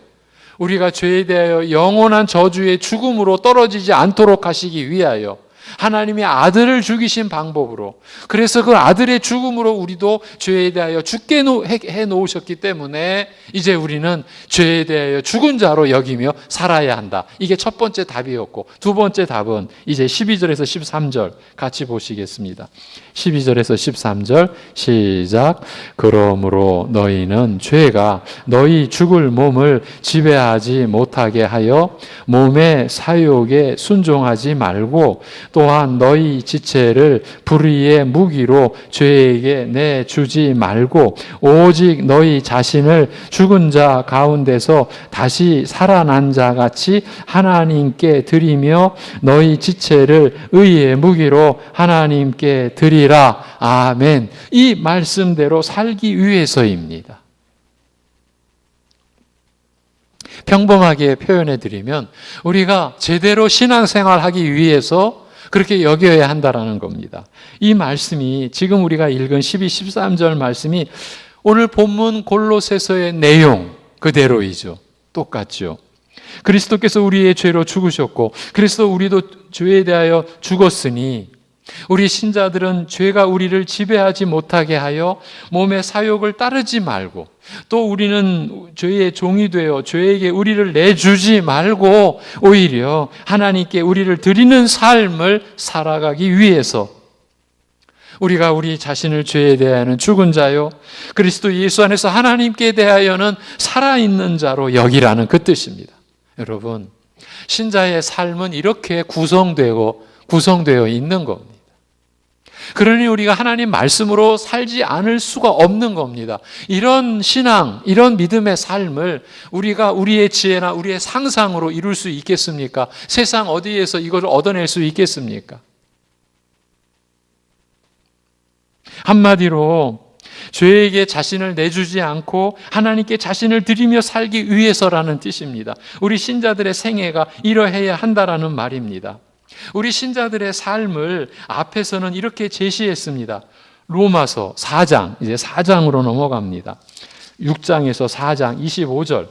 우리가 죄에 대하여 영원한 저주의 죽음으로 떨어지지 않도록 하시기 위하여 하나님이 아들을 죽이신 방법으로, 그래서 그 아들의 죽음으로 우리도 죄에 대하여 죽게 해 놓으셨기 때문에 이제 우리는 죄에 대하여 죽은 자로 여기며 살아야 한다. 이게 첫 번째 답이었고, 두 번째 답은 이제 12절에서 13절 같이 보시겠습니다. 12절에서 13절 시작. 그러므로 너희는 죄가 너희 죽을 몸을 지배하지 못하게 하여 몸의 사욕에 순종하지 말고, 또한 너희 지체를 불의의 무기로 죄에게 내주지 말고 오직 너희 자신을 죽은 자 가운데서 다시 살아난 자 같이 하나님께 드리며 너희 지체를 의의 무기로 하나님께 드리라. 아멘. 이 말씀대로 살기 위해서입니다. 평범하게 표현해 드리면 우리가 제대로 신앙생활하기 위해서 그렇게 여겨야 한다라는 겁니다. 이 말씀이 지금 우리가 읽은 12, 13절 말씀이 오늘 본문 골로새서의 내용 그대로이죠. 똑같죠. 그리스도께서 우리의 죄로 죽으셨고 그래서 우리도 죄에 대하여 죽었으니 우리 신자들은 죄가 우리를 지배하지 못하게 하여 몸의 사욕을 따르지 말고, 또 우리는 죄의 종이 되어 죄에게 우리를 내주지 말고 오히려 하나님께 우리를 드리는 삶을 살아가기 위해서 우리가 우리 자신을 죄에 대하여는 죽은 자요 그리스도 예수 안에서 하나님께 대하여는 살아있는 자로 여기라는 그 뜻입니다. 여러분, 신자의 삶은 이렇게 구성되어 있는 겁니다. 그러니 우리가 하나님 말씀으로 살지 않을 수가 없는 겁니다. 이런 신앙, 이런 믿음의 삶을 우리가 우리의 지혜나 우리의 상상으로 이룰 수 있겠습니까? 세상 어디에서 이걸 얻어낼 수 있겠습니까? 한마디로 죄에게 자신을 내주지 않고 하나님께 자신을 드리며 살기 위해서라는 뜻입니다. 우리 신자들의 생애가 이러해야 한다라는 말입니다. 우리 신자들의 삶을 앞에서는 이렇게 제시했습니다. 로마서 4장, 이제 4장으로 넘어갑니다. 6장에서 4장 25절.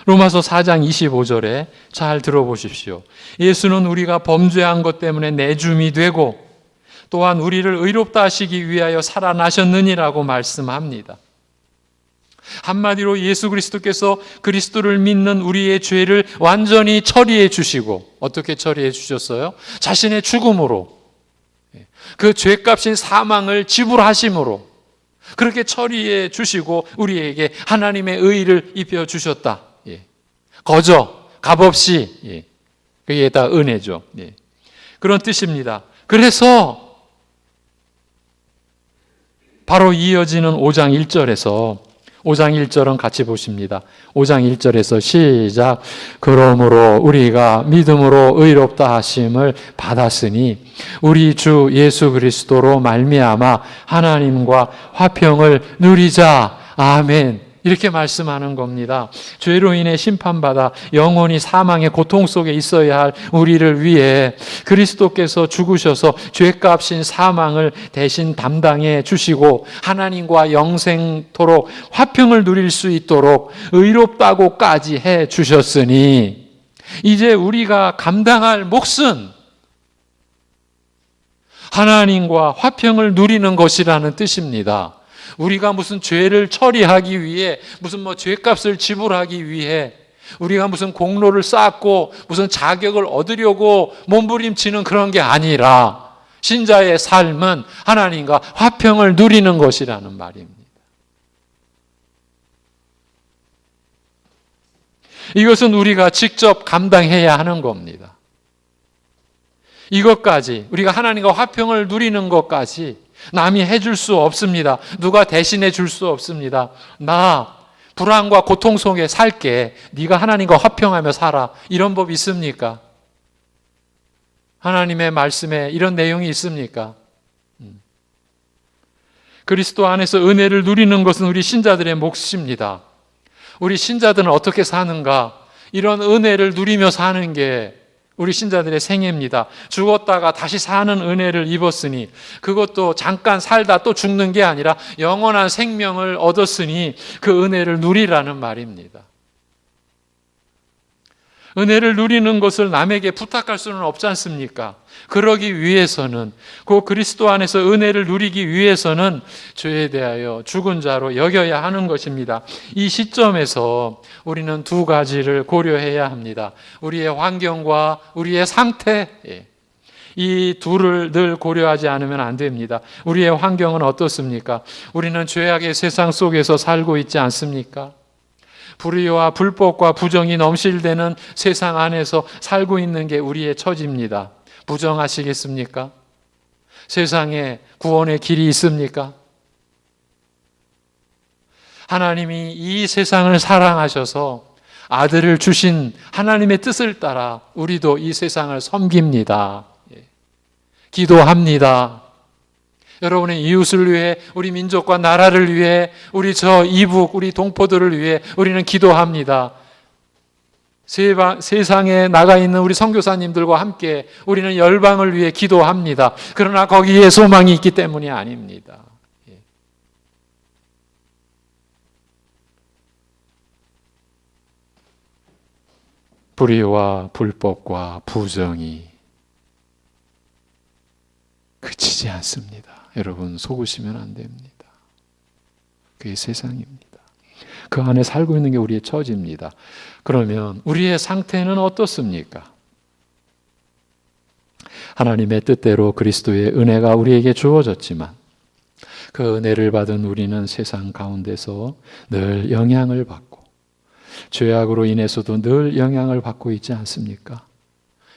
로마서 4장 25절에 잘 들어보십시오. 예수는 우리가 범죄한 것 때문에 내줌이 되고 또한 우리를 의롭다 하시기 위하여 살아나셨느니라고 말씀합니다. 한마디로 예수 그리스도께서 그리스도를 믿는 우리의 죄를 완전히 처리해 주시고, 어떻게 처리해 주셨어요? 자신의 죽음으로, 그 죄값인 사망을 지불하심으로 그렇게 처리해 주시고 우리에게 하나님의 의의를 입혀 주셨다. 거저 값없이, 그게 다 은혜죠. 그런 뜻입니다. 그래서 바로 이어지는 5장 1절에서 5장 1절은 같이 보십니다. 5장 1절에서 시작. 그러므로 우리가 믿음으로 의롭다 하심을 받았으니 우리 주 예수 그리스도로 말미암아 하나님과 화평을 누리자. 아멘. 이렇게 말씀하는 겁니다. 죄로 인해 심판받아 영원히 사망의 고통 속에 있어야 할 우리를 위해 그리스도께서 죽으셔서 죄값인 사망을 대신 담당해 주시고 하나님과 영생토록 화평을 누릴 수 있도록 의롭다고까지 해 주셨으니 이제 우리가 감당할 몫은 하나님과 화평을 누리는 것이라는 뜻입니다. 우리가 무슨 죄를 처리하기 위해, 무슨 죄값을 지불하기 위해, 우리가 무슨 공로를 쌓고 무슨 자격을 얻으려고 몸부림치는 그런 게 아니라 신자의 삶은 하나님과 화평을 누리는 것이라는 말입니다. 이것은 우리가 직접 감당해야 하는 겁니다. 이것까지, 우리가 하나님과 화평을 누리는 것까지 남이 해줄 수 없습니다. 누가 대신해 줄 수 없습니다. 나 불안과 고통 속에 살게. 네가 하나님과 화평하며 살아. 이런 법 있습니까? 하나님의 말씀에 이런 내용이 있습니까? 그리스도 안에서 은혜를 누리는 것은 우리 신자들의 몫입니다. 우리 신자들은 어떻게 사는가? 이런 은혜를 누리며 사는 게 우리 신자들의 생애입니다. 죽었다가 다시 사는 은혜를 입었으니, 그것도 잠깐 살다 또 죽는 게 아니라 영원한 생명을 얻었으니 그 은혜를 누리라는 말입니다. 은혜를 누리는 것을 남에게 부탁할 수는 없지 않습니까? 그러기 위해서는, 그 그리스도 안에서 은혜를 누리기 위해서는 죄에 대하여 죽은 자로 여겨야 하는 것입니다. 이 시점에서 우리는 두 가지를 고려해야 합니다. 우리의 환경과 우리의 상태, 이 둘을 늘 고려하지 않으면 안 됩니다. 우리의 환경은 어떻습니까? 우리는 죄악의 세상 속에서 살고 있지 않습니까? 불의와 불법과 부정이 넘실대는 세상 안에서 살고 있는 게 우리의 처지입니다. 부정하시겠습니까? 세상에 구원의 길이 있습니까? 하나님이 이 세상을 사랑하셔서 아들을 주신 하나님의 뜻을 따라 우리도 이 세상을 섬깁니다. 기도합니다. 여러분의 이웃을 위해, 우리 민족과 나라를 위해, 우리 저 이북, 우리 동포들을 위해 우리는 기도합니다. 세상에 나가 있는 우리 선교사님들과 함께 우리는 열방을 위해 기도합니다. 그러나 거기에 소망이 있기 때문이 아닙니다. 불의와 불법과 부정이 그치지 않습니다. 여러분, 속으시면 안 됩니다. 그게 세상입니다. 그 안에 살고 있는 게 우리의 처지입니다. 그러면 우리의 상태는 어떻습니까? 하나님의 뜻대로 그리스도의 은혜가 우리에게 주어졌지만 그 은혜를 받은 우리는 세상 가운데서 늘 영향을 받고 죄악으로 인해서도 늘 영향을 받고 있지 않습니까?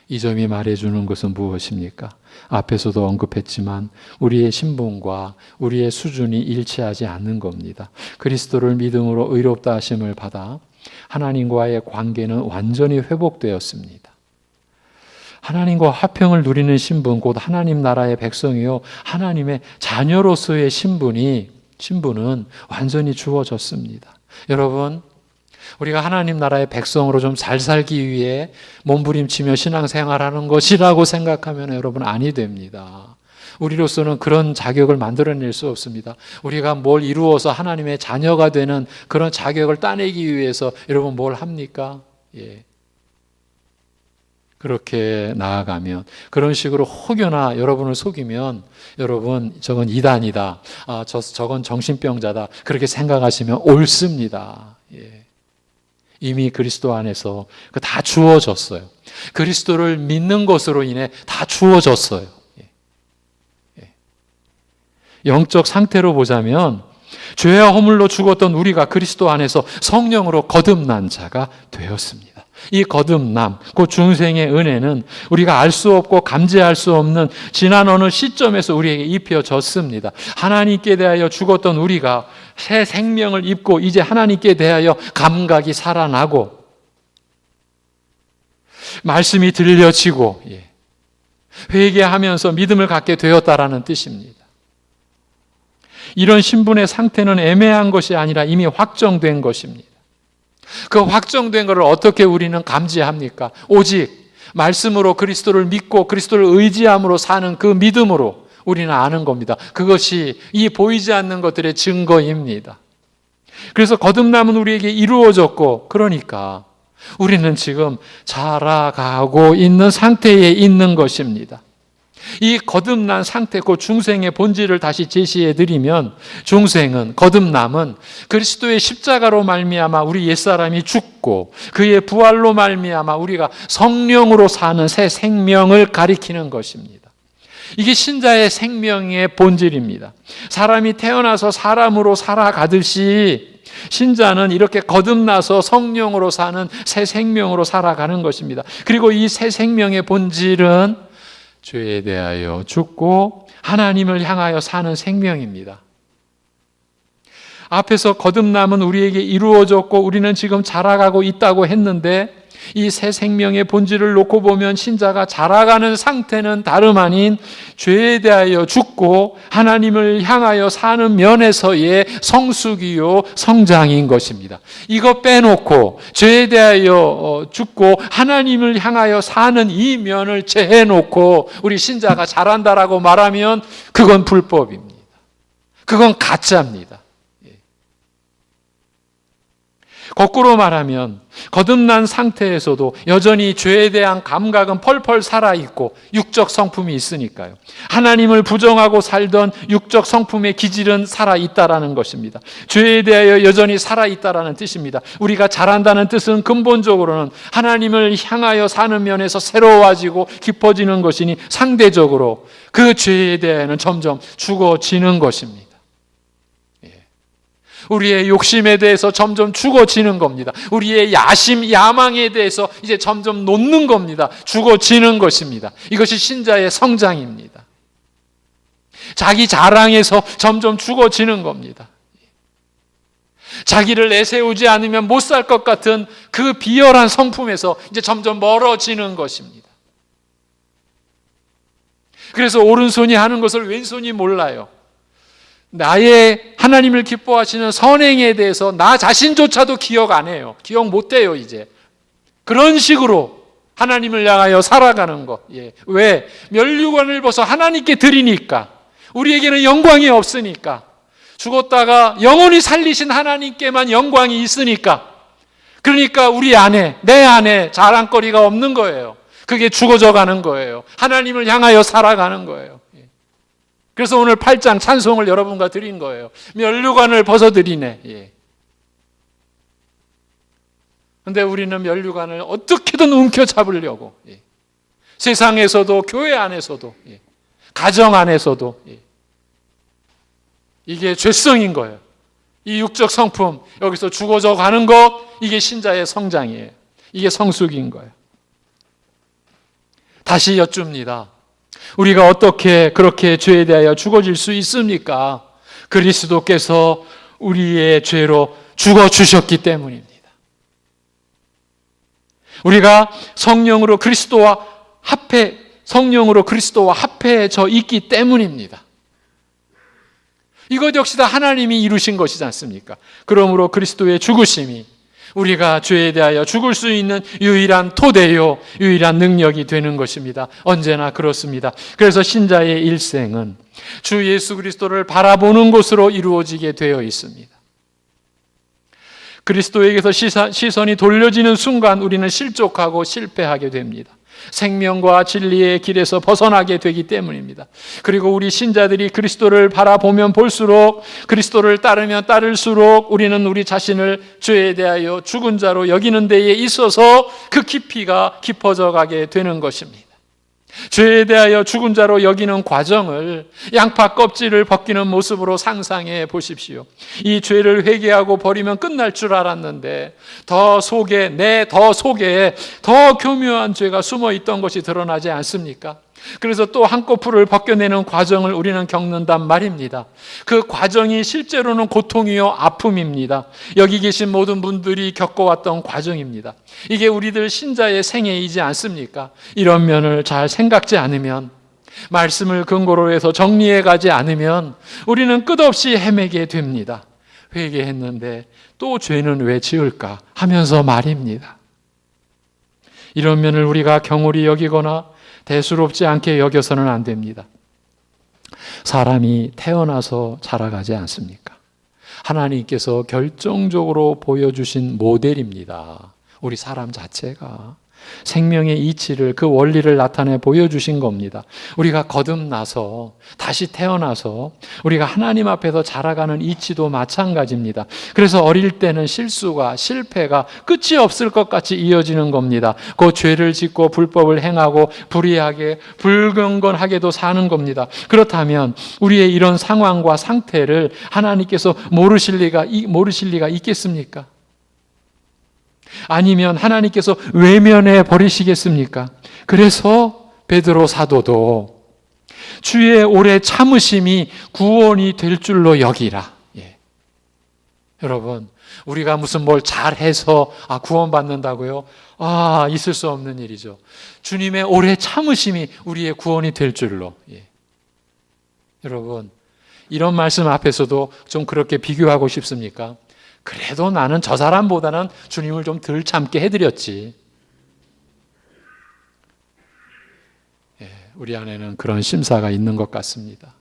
이 점이 말해주는 것은 무엇입니까? 앞에서도 언급했지만 우리의 신분과 우리의 수준이 일치하지 않는 겁니다. 그리스도를 믿음으로 의롭다 하심을 받아 하나님과의 관계는 완전히 회복되었습니다. 하나님과 화평을 누리는 신분, 곧 하나님 나라의 백성이요 하나님의 자녀로서의 신분은 완전히 주어졌습니다. 여러분, 우리가 하나님 나라의 백성으로 좀 잘 살기 위해 몸부림치며 신앙생활하는 것이라고 생각하면 여러분 아니 됩니다. 우리로서는 그런 자격을 만들어낼 수 없습니다. 우리가 뭘 이루어서 하나님의 자녀가 되는 그런 자격을 따내기 위해서 여러분 뭘 합니까? 그렇게 나아가면, 그런 식으로 혹여나 여러분을 속이면 여러분 저건 이단이다, 저건 정신병자다 그렇게 생각하시면 옳습니다. 이미 그리스도 안에서 그 다 주어졌어요. 그리스도를 믿는 것으로 인해 다 주어졌어요. 영적 상태로 보자면 죄와 허물로 죽었던 우리가 그리스도 안에서 성령으로 거듭난 자가 되었습니다. 이 거듭남, 그 중생의 은혜는 우리가 알 수 없고 감지할 수 없는 지난 어느 시점에서 우리에게 입혀졌습니다. 하나님께 대하여 죽었던 우리가 새 생명을 입고 이제 하나님께 대하여 감각이 살아나고 말씀이 들려지고 회개하면서 믿음을 갖게 되었다라는 뜻입니다. 이런 신분의 상태는 애매한 것이 아니라 이미 확정된 것입니다. 그 확정된 것을 어떻게 우리는 감지합니까? 오직 말씀으로 그리스도를 믿고 그리스도를 의지함으로 사는 그 믿음으로 우리는 아는 겁니다. 그것이 이 보이지 않는 것들의 증거입니다. 그래서 거듭남은 우리에게 이루어졌고, 그러니까 우리는 지금 자라가고 있는 상태에 있는 것입니다. 이 거듭난 상태, 그 중생의 본질을 다시 제시해 드리면, 중생은, 거듭남은 그리스도의 십자가로 말미암아 우리 옛사람이 죽고 그의 부활로 말미암아 우리가 성령으로 사는 새 생명을 가리키는 것입니다. 이게 신자의 생명의 본질입니다. 사람이 태어나서 사람으로 살아가듯이 신자는 이렇게 거듭나서 성령으로 사는 새 생명으로 살아가는 것입니다. 그리고 이 새 생명의 본질은 죄에 대하여 죽고 하나님을 향하여 사는 생명입니다. 앞에서 거듭남은 우리에게 이루어졌고 우리는 지금 자라가고 있다고 했는데, 이 새 생명의 본질을 놓고 보면 신자가 자라가는 상태는 다름 아닌 죄에 대하여 죽고 하나님을 향하여 사는 면에서의 성숙이요 성장인 것입니다. 이거 빼놓고 죄에 대하여 죽고 하나님을 향하여 사는 이 면을 제해놓고 우리 신자가 자란다라고 말하면 그건 불법입니다. 그건 가짜입니다. 거꾸로 말하면 거듭난 상태에서도 여전히 죄에 대한 감각은 펄펄 살아있고 육적 성품이 있으니까요. 하나님을 부정하고 살던 육적 성품의 기질은 살아있다라는 것입니다. 죄에 대하여 여전히 살아있다라는 뜻입니다. 우리가 자란다는 뜻은 근본적으로는 하나님을 향하여 사는 면에서 새로워지고 깊어지는 것이니 상대적으로 그 죄에 대해서는 점점 죽어지는 것입니다. 우리의 욕심에 대해서 점점 죽어지는 겁니다. 우리의 야심, 야망에 대해서 이제 점점 놓는 겁니다. 죽어지는 것입니다. 이것이 신자의 성장입니다. 자기 자랑에서 점점 죽어지는 겁니다. 자기를 내세우지 않으면 못 살 것 같은 그 비열한 성품에서 이제 점점 멀어지는 것입니다. 그래서 오른손이 하는 것을 왼손이 몰라요. 나의 하나님을 기뻐하시는 선행에 대해서 나 자신조차도 기억 안 해요. 기억 못 해요, 이제. 그런 식으로 하나님을 향하여 살아가는 것. 예. 왜? 면류관을 벗어 하나님께 드리니까. 우리에게는 영광이 없으니까. 죽었다가 영원히 살리신 하나님께만 영광이 있으니까. 그러니까 우리 안에, 내 안에 자랑거리가 없는 거예요. 그게 죽어져 가는 거예요. 하나님을 향하여 살아가는 거예요. 그래서 오늘 8장 찬송을 여러분과 드린 거예요. 면류관을 벗어드리네. 예. 근데 우리는 면류관을 어떻게든 움켜잡으려고, 예. 세상에서도 교회 안에서도, 예. 가정 안에서도, 예. 이게 죄성인 거예요. 이 육적 성품, 여기서 죽어져 가는 것, 이게 신자의 성장이에요. 이게 성숙인 거예요. 다시 여쭙니다. 우리가 어떻게 그렇게 죄에 대하여 죽어질 수 있습니까? 그리스도께서 우리의 죄로 죽어주셨기 때문입니다. 우리가 성령으로 그리스도와 합해져 있기 때문입니다. 이것 역시 다 하나님이 이루신 것이지 않습니까? 그러므로 그리스도의 죽으심이 우리가 죄에 대하여 죽을 수 있는 유일한 토대요, 유일한 능력이 되는 것입니다. 언제나 그렇습니다. 그래서 신자의 일생은 주 예수 그리스도를 바라보는 것으로 이루어지게 되어 있습니다. 그리스도에게서 시선이 돌려지는 순간 우리는 실족하고 실패하게 됩니다. 생명과 진리의 길에서 벗어나게 되기 때문입니다. 그리고 우리 신자들이 그리스도를 바라보면 볼수록, 그리스도를 따르면 따를수록 우리는 우리 자신을 죄에 대하여 죽은 자로 여기는 데에 있어서 그 깊이가 깊어져 가게 되는 것입니다. 죄에 대하여 죽은 자로 여기는 과정을 양파 껍질을 벗기는 모습으로 상상해 보십시오. 이 죄를 회개하고 버리면 끝날 줄 알았는데 더 속에 더 교묘한 죄가 숨어 있던 것이 드러나지 않습니까? 그래서 또 한꺼풀을 벗겨내는 과정을 우리는 겪는단 말입니다. 그 과정이 실제로는 고통이요 아픔입니다. 여기 계신 모든 분들이 겪어왔던 과정입니다. 이게 우리들 신자의 생애이지 않습니까? 이런 면을 잘 생각지 않으면, 말씀을 근거로 해서 정리해 가지 않으면 우리는 끝없이 헤매게 됩니다. 회개했는데 또 죄는 왜 지을까 하면서 말입니다. 이런 면을 우리가 경홀히 여기거나 대수롭지 않게 여겨서는 안 됩니다. 사람이 태어나서 자라가지 않습니까? 하나님께서 결정적으로 보여주신 모델입니다. 우리 사람 자체가 생명의 이치를, 그 원리를 나타내 보여주신 겁니다. 우리가 거듭나서 다시 태어나서 우리가 하나님 앞에서 자라가는 이치도 마찬가지입니다. 그래서 어릴 때는 실수가, 실패가 끝이 없을 것 같이 이어지는 겁니다. 그 죄를 짓고 불법을 행하고 불의하게 불경건하게도 사는 겁니다. 그렇다면 우리의 이런 상황과 상태를 하나님께서 모르실 리가 있겠습니까? 아니면 하나님께서 외면해 버리시겠습니까? 그래서 베드로 사도도 주의 오래 참으심이 구원이 될 줄로 여기라. 예. 여러분, 우리가 무슨 뭘 잘해서 구원받는다고요? 있을 수 없는 일이죠. 주님의 오래 참으심이 우리의 구원이 될 줄로. 예. 여러분, 이런 말씀 앞에서도 좀 그렇게 비교하고 싶습니까? 그래도 나는 저 사람보다는 주님을 좀 덜 참게 해드렸지. 예, 우리 안에는 그런 심사가 있는 것 같습니다.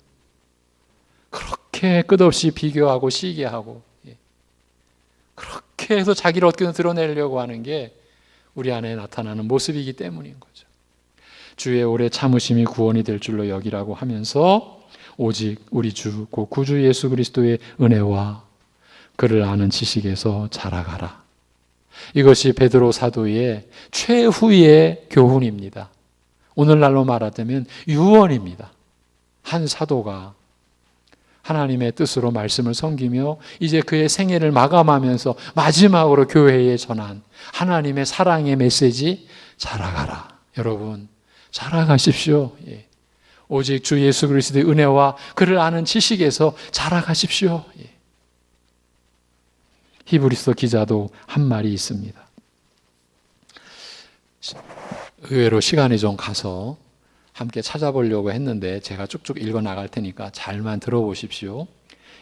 그렇게 끝없이 비교하고 시기하고, 그렇게 해서 자기를 어떻게든 드러내려고 하는 게 우리 안에 나타나는 모습이기 때문인 거죠. 주의 오래 참으심이 구원이 될 줄로 여기라고 하면서 오직 우리 주, 곧 구주 예수 그리스도의 은혜와 그를 아는 지식에서 자라가라. 이것이 베드로 사도의 최후의 교훈입니다. 오늘날로 말하자면 유언입니다. 한 사도가 하나님의 뜻으로 말씀을 섬기며 이제 그의 생애를 마감하면서 마지막으로 교회에 전한 하나님의 사랑의 메시지, 자라가라. 여러분, 자라가십시오. 예. 오직 주 예수 그리스도의 은혜와 그를 아는 지식에서 자라가십시오. 예. 히브리서 기자도 한 말이 있습니다. 의외로 시간이 좀 가서 함께 찾아보려고 했는데 제가 쭉쭉 읽어 나갈 테니까 잘만 들어보십시오.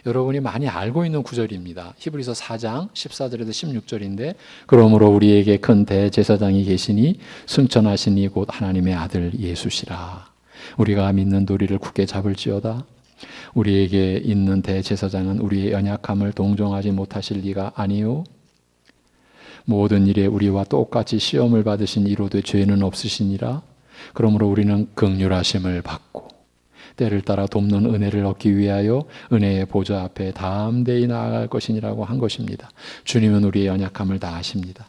여러분이 많이 알고 있는 구절입니다. 히브리서 4장 14절에서 16절인데 그러므로 우리에게 큰 대제사장이 계시니 승천하시니 곧 하나님의 아들 예수시라. 우리가 믿는 도리를 굳게 잡을지어다. 우리에게 있는 대제사장은 우리의 연약함을 동정하지 못하실 리가 아니요 모든 일에 우리와 똑같이 시험을 받으신 이로되 죄는 없으시니라. 그러므로 우리는 긍휼하심을 받고 때를 따라 돕는 은혜를 얻기 위하여 은혜의 보좌 앞에 담대히 나아갈 것이니라고 한 것입니다. 주님은 우리의 연약함을 다 아십니다.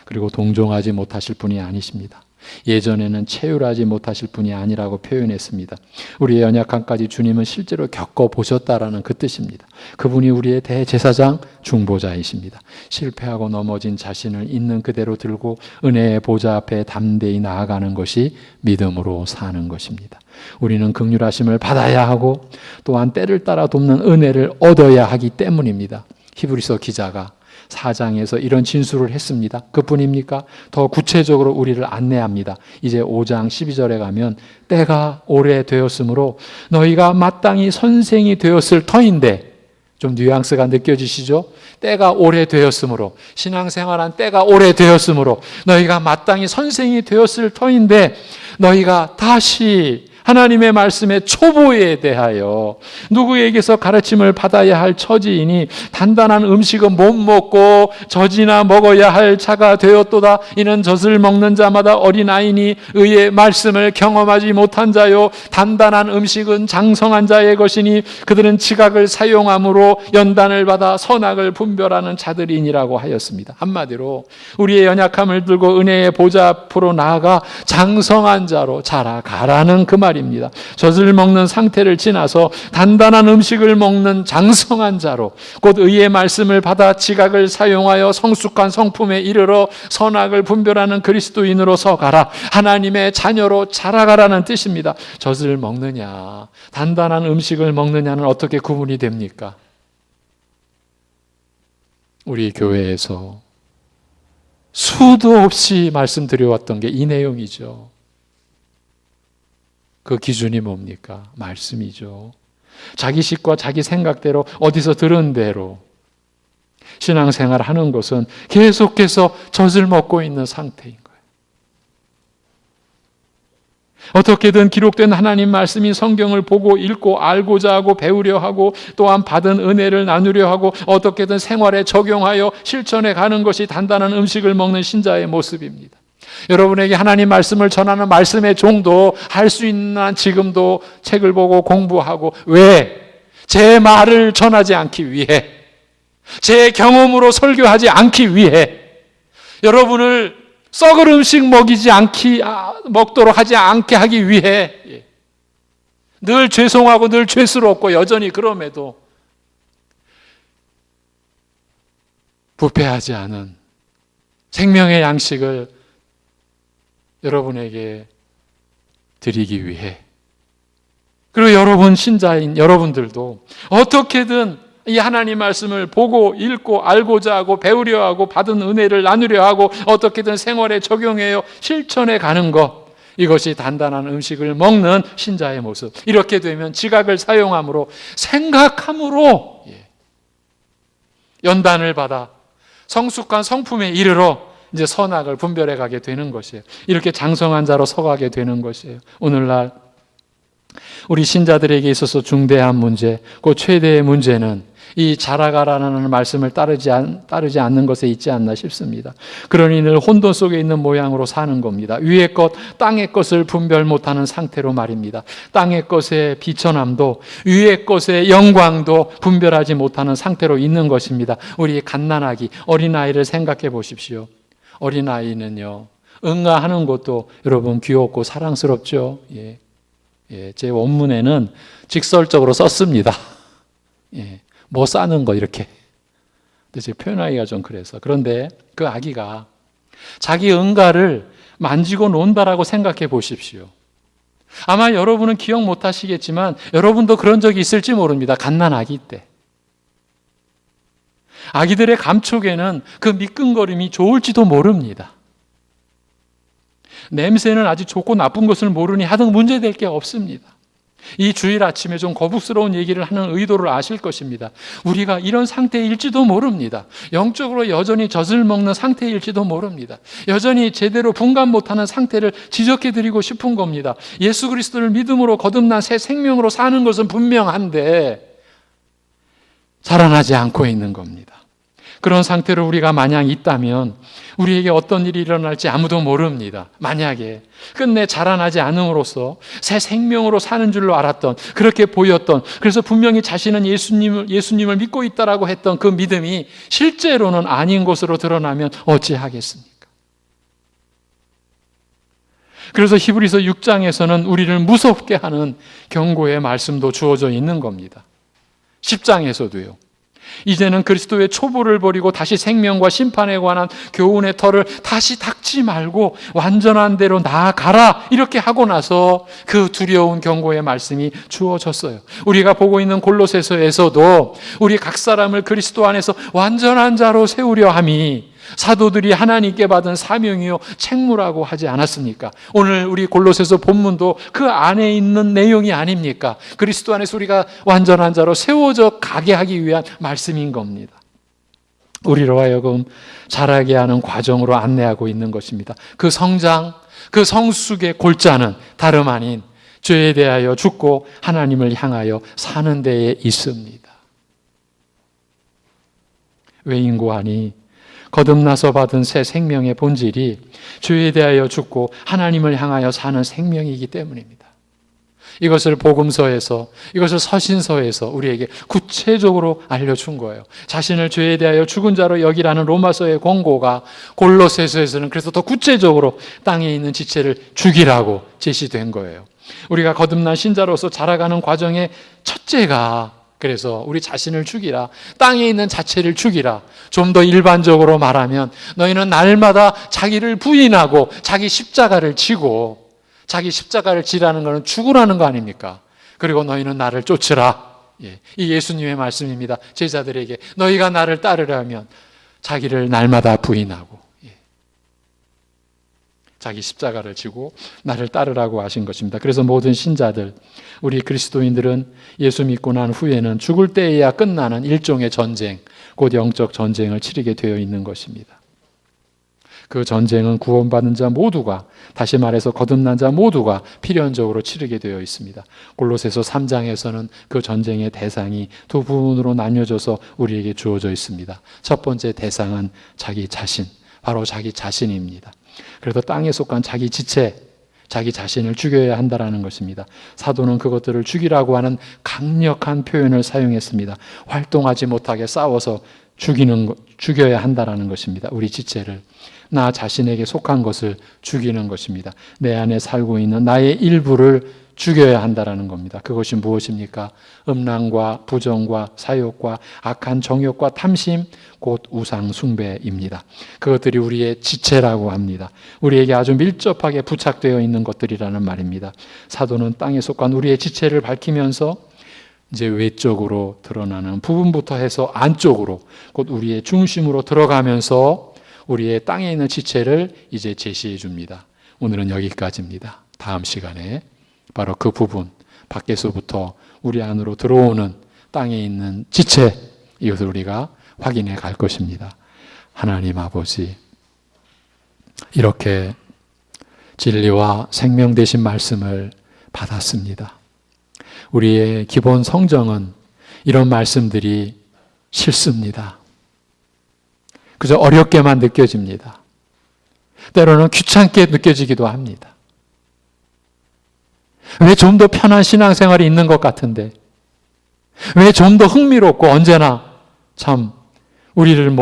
그리고 동정하지 못하실 분이 아니십니다. 예전에는 체휼하지 못하실 분이 아니라고 표현했습니다. 우리의 연약함까지 주님은 실제로 겪어보셨다라는 그 뜻입니다. 그분이 우리의 대제사장 중보자이십니다. 실패하고 넘어진 자신을 있는 그대로 들고 은혜의 보좌 앞에 담대히 나아가는 것이 믿음으로 사는 것입니다. 우리는 긍휼하심을 받아야 하고 또한 때를 따라 돕는 은혜를 얻어야 하기 때문입니다. 히브리서 기자가 4장에서 이런 진술을 했습니다. 그뿐입니까? 더 구체적으로 우리를 안내합니다. 이제 5장 12절에 가면 때가 오래되었으므로 너희가 마땅히 선생이 되었을 터인데, 좀 뉘앙스가 느껴지시죠? 때가 오래되었으므로, 신앙생활한 때가 오래되었으므로 너희가 마땅히 선생이 되었을 터인데 너희가 다시 하나님의 말씀의 초보에 대하여 누구에게서 가르침을 받아야 할 처지이니 단단한 음식은 못 먹고 젖이나 먹어야 할 자가 되었도다. 이는 젖을 먹는 자마다 어린아이니 의의 말씀을 경험하지 못한 자요 단단한 음식은 장성한 자의 것이니 그들은 지각을 사용함으로 연단을 받아 선악을 분별하는 자들이니라고 하였습니다. 한마디로 우리의 연약함을 들고 은혜의 보좌 앞으로 나아가 장성한 자로 자라가라는 그 말 입니다. 젖을 먹는 상태를 지나서 단단한 음식을 먹는 장성한 자로 곧 의의 말씀을 받아 지각을 사용하여 성숙한 성품에 이르러 선악을 분별하는 그리스도인으로 서가라. 하나님의 자녀로 자라가라는 뜻입니다. 젖을 먹느냐 단단한 음식을 먹느냐는 어떻게 구분이 됩니까? 우리 교회에서 수도 없이 말씀드려왔던 게 이 내용이죠. 그 기준이 뭡니까? 말씀이죠. 자기식과 자기 생각대로 어디서 들은 대로 신앙생활 하는 것은 계속해서 젖을 먹고 있는 상태인 거예요. 어떻게든 기록된 하나님 말씀이 성경을 보고 읽고 알고자 하고 배우려 하고 또한 받은 은혜를 나누려 하고 어떻게든 생활에 적용하여 실천해 가는 것이 단단한 음식을 먹는 신자의 모습입니다. 여러분에게 하나님 말씀을 전하는 말씀의 종도 할 수 있는 한 지금도 책을 보고 공부하고, 왜? 제 말을 전하지 않기 위해, 제 경험으로 설교하지 않기 위해, 여러분을 썩을 음식 먹도록 하지 않게 하기 위해, 늘 죄송하고 늘 죄스럽고 여전히 그럼에도 부패하지 않은 생명의 양식을 여러분에게 드리기 위해, 그리고 여러분 신자인 여러분들도 어떻게든 이 하나님 말씀을 보고 읽고 알고자 하고 배우려 하고 받은 은혜를 나누려 하고 어떻게든 생활에 적용해요 실천해 가는 것, 이것이 단단한 음식을 먹는 신자의 모습. 이렇게 되면 지각을 사용함으로, 생각함으로 연단을 받아 성숙한 성품에 이르러 이제 선악을 분별해 가게 되는 것이에요. 이렇게 장성한 자로 서가게 되는 것이에요. 오늘날 우리 신자들에게 있어서 중대한 문제, 그 최대의 문제는 이 자라가라는 말씀을 따르지 않는 것에 있지 않나 싶습니다. 그러니 늘 혼돈 속에 있는 모양으로 사는 겁니다. 위의 것, 땅의 것을 분별 못하는 상태로 말입니다. 땅의 것의 비천함도 위의 것의 영광도 분별하지 못하는 상태로 있는 것입니다. 우리 갓난아기, 어린아이를 생각해 보십시오. 어린아이는요, 응아하는 것도 여러분 귀엽고 사랑스럽죠. 제 원문에는 직설적으로 썼습니다. 뭐 싸는 거 이렇게. 근데 제 표현하기가 좀 그래서. 그런데 그 아기가 자기 응가를 만지고 논다라고 생각해 보십시오. 아마 여러분은 기억 못 하시겠지만 여러분도 그런 적이 있을지 모릅니다. 갓난아기 때. 아기들의 감촉에는 그 미끈거림이 좋을지도 모릅니다. 냄새는 아직 좋고 나쁜 것을 모르니 하등 문제될 게 없습니다. 이 주일 아침에 좀 거북스러운 얘기를 하는 의도를 아실 것입니다. 우리가 이런 상태일지도 모릅니다. 영적으로 여전히 젖을 먹는 상태일지도 모릅니다. 여전히 제대로 분간 못하는 상태를 지적해드리고 싶은 겁니다. 예수 그리스도를 믿음으로 거듭난 새 생명으로 사는 것은 분명한데 자라나지 않고 있는 겁니다. 그런 상태로 우리가 만약 있다면 우리에게 어떤 일이 일어날지 아무도 모릅니다. 만약에 끝내 자라나지 않음으로써 새 생명으로 사는 줄로 알았던, 그렇게 보였던, 그래서 분명히 자신은 예수님을 믿고 있다라고 했던 그 믿음이 실제로는 아닌 것으로 드러나면 어찌하겠습니까? 그래서 히브리서 6장에서는 우리를 무섭게 하는 경고의 말씀도 주어져 있는 겁니다. 10장에서도요. 이제는 그리스도의 초보를 버리고 다시 생명과 심판에 관한 교훈의 털을 다시 닦지 말고 완전한 대로 나아가라, 이렇게 하고 나서 그 두려운 경고의 말씀이 주어졌어요. 우리가 보고 있는 골로새서에서도 우리 각 사람을 그리스도 안에서 완전한 자로 세우려 함이 사도들이 하나님께 받은 사명이요 책무라고 하지 않았습니까? 오늘 우리 골로새서 본문도 그 안에 있는 내용이 아닙니까? 그리스도 안에서 우리가 완전한 자로 세워져 가게 하기 위한 말씀인 겁니다. 우리로 하여금 자라게 하는 과정으로 안내하고 있는 것입니다. 그 성장, 그 성숙의 골자는 다름 아닌 죄에 대하여 죽고 하나님을 향하여 사는 데에 있습니다. 외인고하니 거듭나서 받은 새 생명의 본질이 죄에 대하여 죽고 하나님을 향하여 사는 생명이기 때문입니다. 이것을 복음서에서, 이것을 서신서에서 우리에게 구체적으로 알려준 거예요. 자신을 죄에 대하여 죽은 자로 여기라는 로마서의 권고가 골로새서에서는 그래서 더 구체적으로 땅에 있는 지체를 죽이라고 제시된 거예요. 우리가 거듭난 신자로서 자라가는 과정의 첫째가, 그래서 우리 자신을 죽이라, 땅에 있는 자체를 죽이라. 좀 더 일반적으로 말하면 너희는 날마다 자기를 부인하고 자기 십자가를 지고, 자기 십자가를 지라는 것은 죽으라는 거 아닙니까? 그리고 너희는 나를 쫓으라. 이 예수님의 말씀입니다. 제자들에게 너희가 나를 따르려면 자기를 날마다 부인하고 자기 십자가를 지고 나를 따르라고 하신 것입니다. 그래서 모든 신자들, 우리 그리스도인들은 예수 믿고 난 후에는 죽을 때에야 끝나는 일종의 전쟁, 곧 영적 전쟁을 치르게 되어 있는 것입니다. 그 전쟁은 구원받은 자 모두가, 다시 말해서 거듭난 자 모두가 필연적으로 치르게 되어 있습니다. 골로새서 3장에서는 그 전쟁의 대상이 두 부분으로 나뉘어져서 우리에게 주어져 있습니다. 첫 번째 대상은 자기 자신, 바로 자기 자신입니다. 그래도 땅에 속한 자기 지체, 자기 자신을 죽여야 한다라는 것입니다. 사도는 그것들을 죽이라고 하는 강력한 표현을 사용했습니다. 활동하지 못하게 싸워서 죽여야 한다라는 것입니다. 우리 지체를, 나 자신에게 속한 것을 죽이는 것입니다. 내 안에 살고 있는 나의 일부를 죽여야 한다라는 겁니다. 그것이 무엇입니까? 음란과 부정과 사욕과 악한 정욕과 탐심, 곧 우상 숭배입니다. 그것들이 우리의 지체라고 합니다. 우리에게 아주 밀접하게 부착되어 있는 것들이라는 말입니다. 사도는 땅에 속한 우리의 지체를 밝히면서 이제 외적으로 드러나는 부분부터 해서 안쪽으로, 곧 우리의 중심으로 들어가면서 우리의 땅에 있는 지체를 이제 제시해 줍니다. 오늘은 여기까지입니다. 다음 시간에 바로 그 부분, 밖에서부터 우리 안으로 들어오는 땅에 있는 지체, 이것을 우리가 확인해 갈 것입니다. 하나님 아버지, 이렇게 진리와 생명 되신 말씀을 받았습니다. 우리의 기본 성정은 이런 말씀들이 싫습니다. 그저 어렵게만 느껴집니다. 때로는 귀찮게 느껴지기도 합니다. 왜 좀 더 편한 신앙생활이 있는 것 같은데, 왜 좀 더 흥미롭고 언제나 참 우리를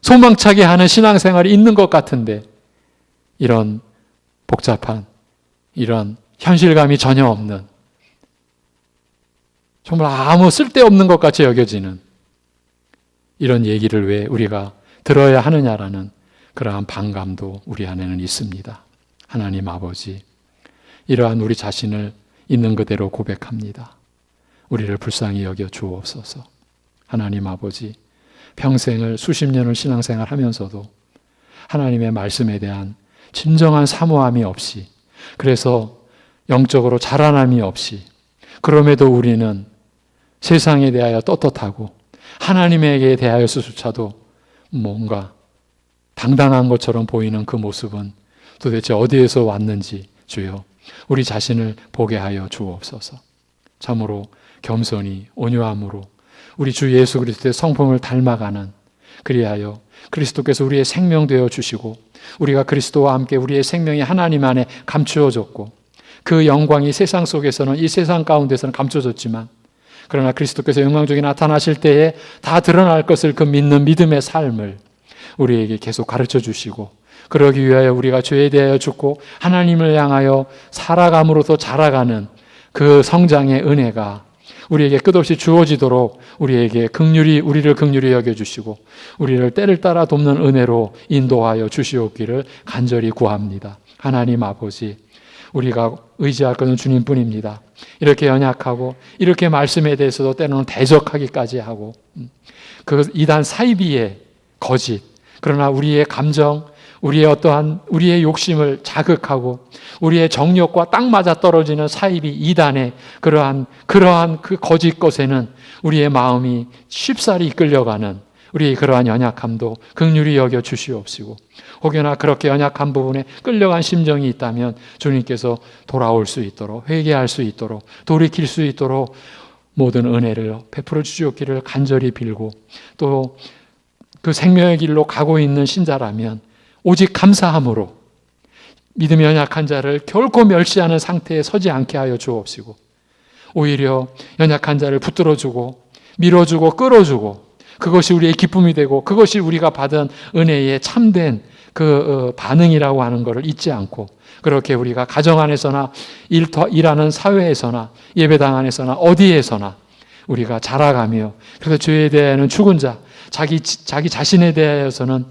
소망차게 하는 신앙생활이 있는 것 같은데, 이런 복잡한, 이런 현실감이 전혀 없는, 정말 아무 쓸데없는 것 같이 여겨지는 이런 얘기를 왜 우리가 들어야 하느냐라는 그러한 반감도 우리 안에는 있습니다. 하나님 아버지, 이러한 우리 자신을 있는 그대로 고백합니다. 우리를 불쌍히 여겨 주옵소서. 하나님 아버지, 평생을 수십 년을 신앙생활 하면서도 하나님의 말씀에 대한 진정한 사모함이 없이, 그래서 영적으로 자라남이 없이, 그럼에도 우리는 세상에 대하여 떳떳하고 하나님에게 대하여서조차도 뭔가 당당한 것처럼 보이는 그 모습은 도대체 어디에서 왔는지 주여 우리 자신을 보게 하여 주옵소서. 참으로 겸손히 온유함으로 우리 주 예수 그리스도의 성품을 닮아가는, 그리하여 그리스도께서 우리의 생명 되어 주시고 우리가 그리스도와 함께 우리의 생명이 하나님 안에 감추어졌고 그 영광이 세상 속에서는, 이 세상 가운데서는 감춰졌지만, 그러나 그리스도께서 영광중에 나타나실 때에 다 드러날 것을 그 믿는 믿음의 삶을 우리에게 계속 가르쳐 주시고, 그러기 위하여 우리가 죄에 대하여 죽고 하나님을 향하여 살아감으로써 자라가는 그 성장의 은혜가 우리에게 끝없이 주어지도록 우리에게 우리를 긍휼히 여겨주시고 우리를 때를 따라 돕는 은혜로 인도하여 주시옵기를 간절히 구합니다. 하나님 아버지, 우리가 의지할 것은 주님뿐입니다. 이렇게 연약하고 이렇게 말씀에 대해서도 때로는 대적하기까지 하고, 그 이단 사이비의 거짓, 그러나 우리의 감정, 우리의 욕심을 자극하고 우리의 정욕과 딱 맞아 떨어지는 사이비 이단의 그러한 그 거짓 것에는 우리의 마음이 쉽사리 이끌려가는 우리의 그러한 연약함도 긍휼히 여겨 주시옵시고, 혹여나 그렇게 연약한 부분에 끌려간 심정이 있다면 주님께서 돌아올 수 있도록, 회개할 수 있도록, 돌이킬 수 있도록 모든 은혜를 베풀어 주시옵기를 간절히 빌고, 또 그 생명의 길로 가고 있는 신자라면 오직 감사함으로 믿음이 연약한 자를 결코 멸시하는 상태에 서지 않게 하여 주옵시고, 오히려 연약한 자를 붙들어주고 밀어주고 끌어주고, 그것이 우리의 기쁨이 되고 그것이 우리가 받은 은혜의 참된 그 반응이라고 하는 것을 잊지 않고, 그렇게 우리가 가정 안에서나 일하는 사회에서나 예배당 안에서나 어디에서나 우리가 자라가며, 그래서 죄에 대하여는 죽은 자, 자기 자신에 대하여서는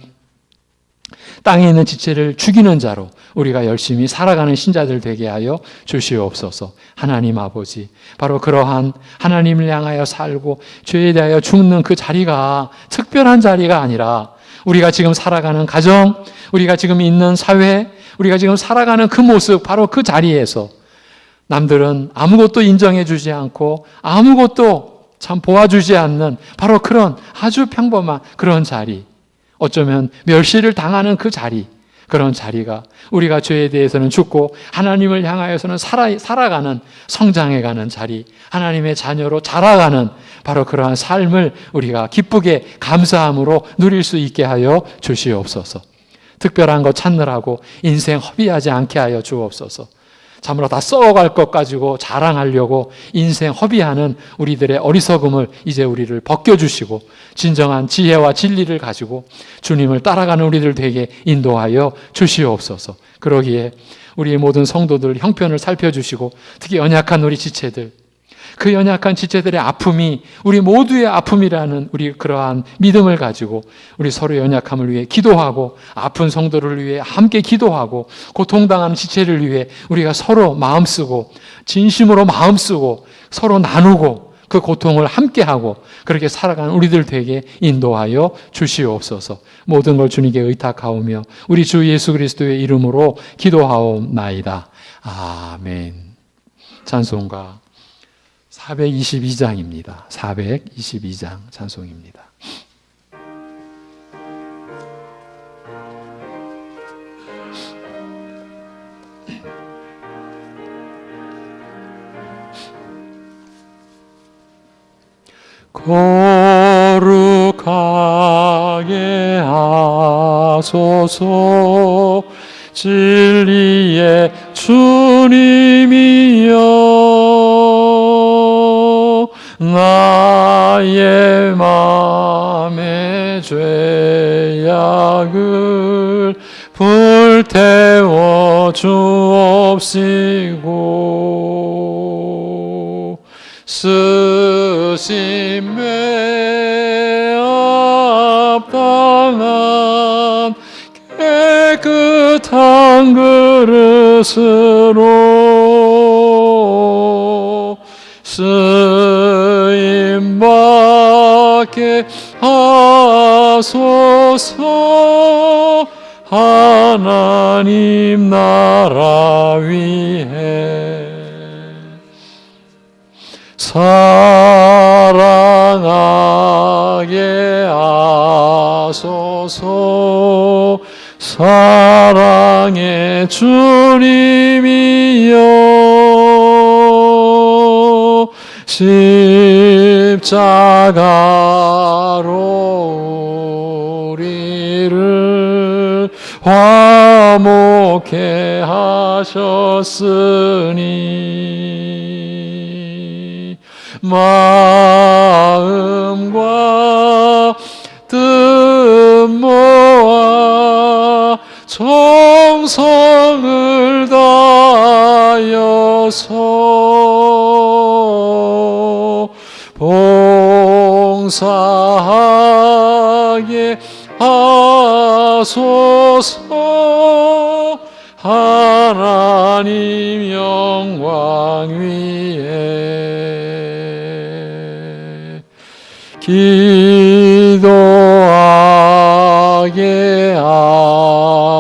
땅에 있는 지체를 죽이는 자로 우리가 열심히 살아가는 신자들 되게 하여 주시옵소서. 하나님 아버지, 바로 그러한 하나님을 향하여 살고 죄에 대하여 죽는 그 자리가 특별한 자리가 아니라 우리가 지금 살아가는 가정, 우리가 지금 있는 사회, 우리가 지금 살아가는 그 모습, 바로 그 자리에서 남들은 아무것도 인정해 주지 않고 아무것도 참 보아주지 않는 바로 그런 아주 평범한 그런 자리, 어쩌면 멸시를 당하는 그 자리, 그런 자리가 우리가 죄에 대해서는 죽고 하나님을 향하여서는 살아가는, 성장해가는 자리, 하나님의 자녀로 자라가는 바로 그러한 삶을 우리가 기쁘게 감사함으로 누릴 수 있게 하여 주시옵소서. 특별한 것 찾느라고 인생 허비하지 않게 하여 주옵소서. 참으로 다 썩어갈 것 가지고 자랑하려고 인생 허비하는 우리들의 어리석음을 이제 우리를 벗겨주시고 진정한 지혜와 진리를 가지고 주님을 따라가는 우리들 되게 인도하여 주시옵소서. 그러기에 우리의 모든 성도들 형편을 살펴주시고 특히 연약한 우리 지체들, 그 연약한 지체들의 아픔이 우리 모두의 아픔이라는 우리 그러한 믿음을 가지고 우리 서로 연약함을 위해 기도하고 아픈 성도를 위해 함께 기도하고 고통당하는 지체를 위해 우리가 서로 마음 쓰고 진심으로 마음 쓰고 서로 나누고 그 고통을 함께하고 그렇게 살아가는 우리들 되게 인도하여 주시옵소서. 모든 걸 주님께 의탁하오며 우리 주 예수 그리스도의 이름으로 기도하옵나이다. 아멘. 찬송가 422장입니다. 422장 찬송입니다. 거룩하게 하소서 진리의 주님이여 나의 맘의 죄악을 불태워 주옵시고 쓰심에 합당한 깨끗한 그릇으로 쓰임받게 하소서 하나님 나라 위해 사랑하게 하소서 사랑의 주님이여 십자가로 우리를 화목케 하셨으니 마음과 뜻 모아 정성을 다하여서 봉사하게 하소서 하나님 영광 위에 기도하게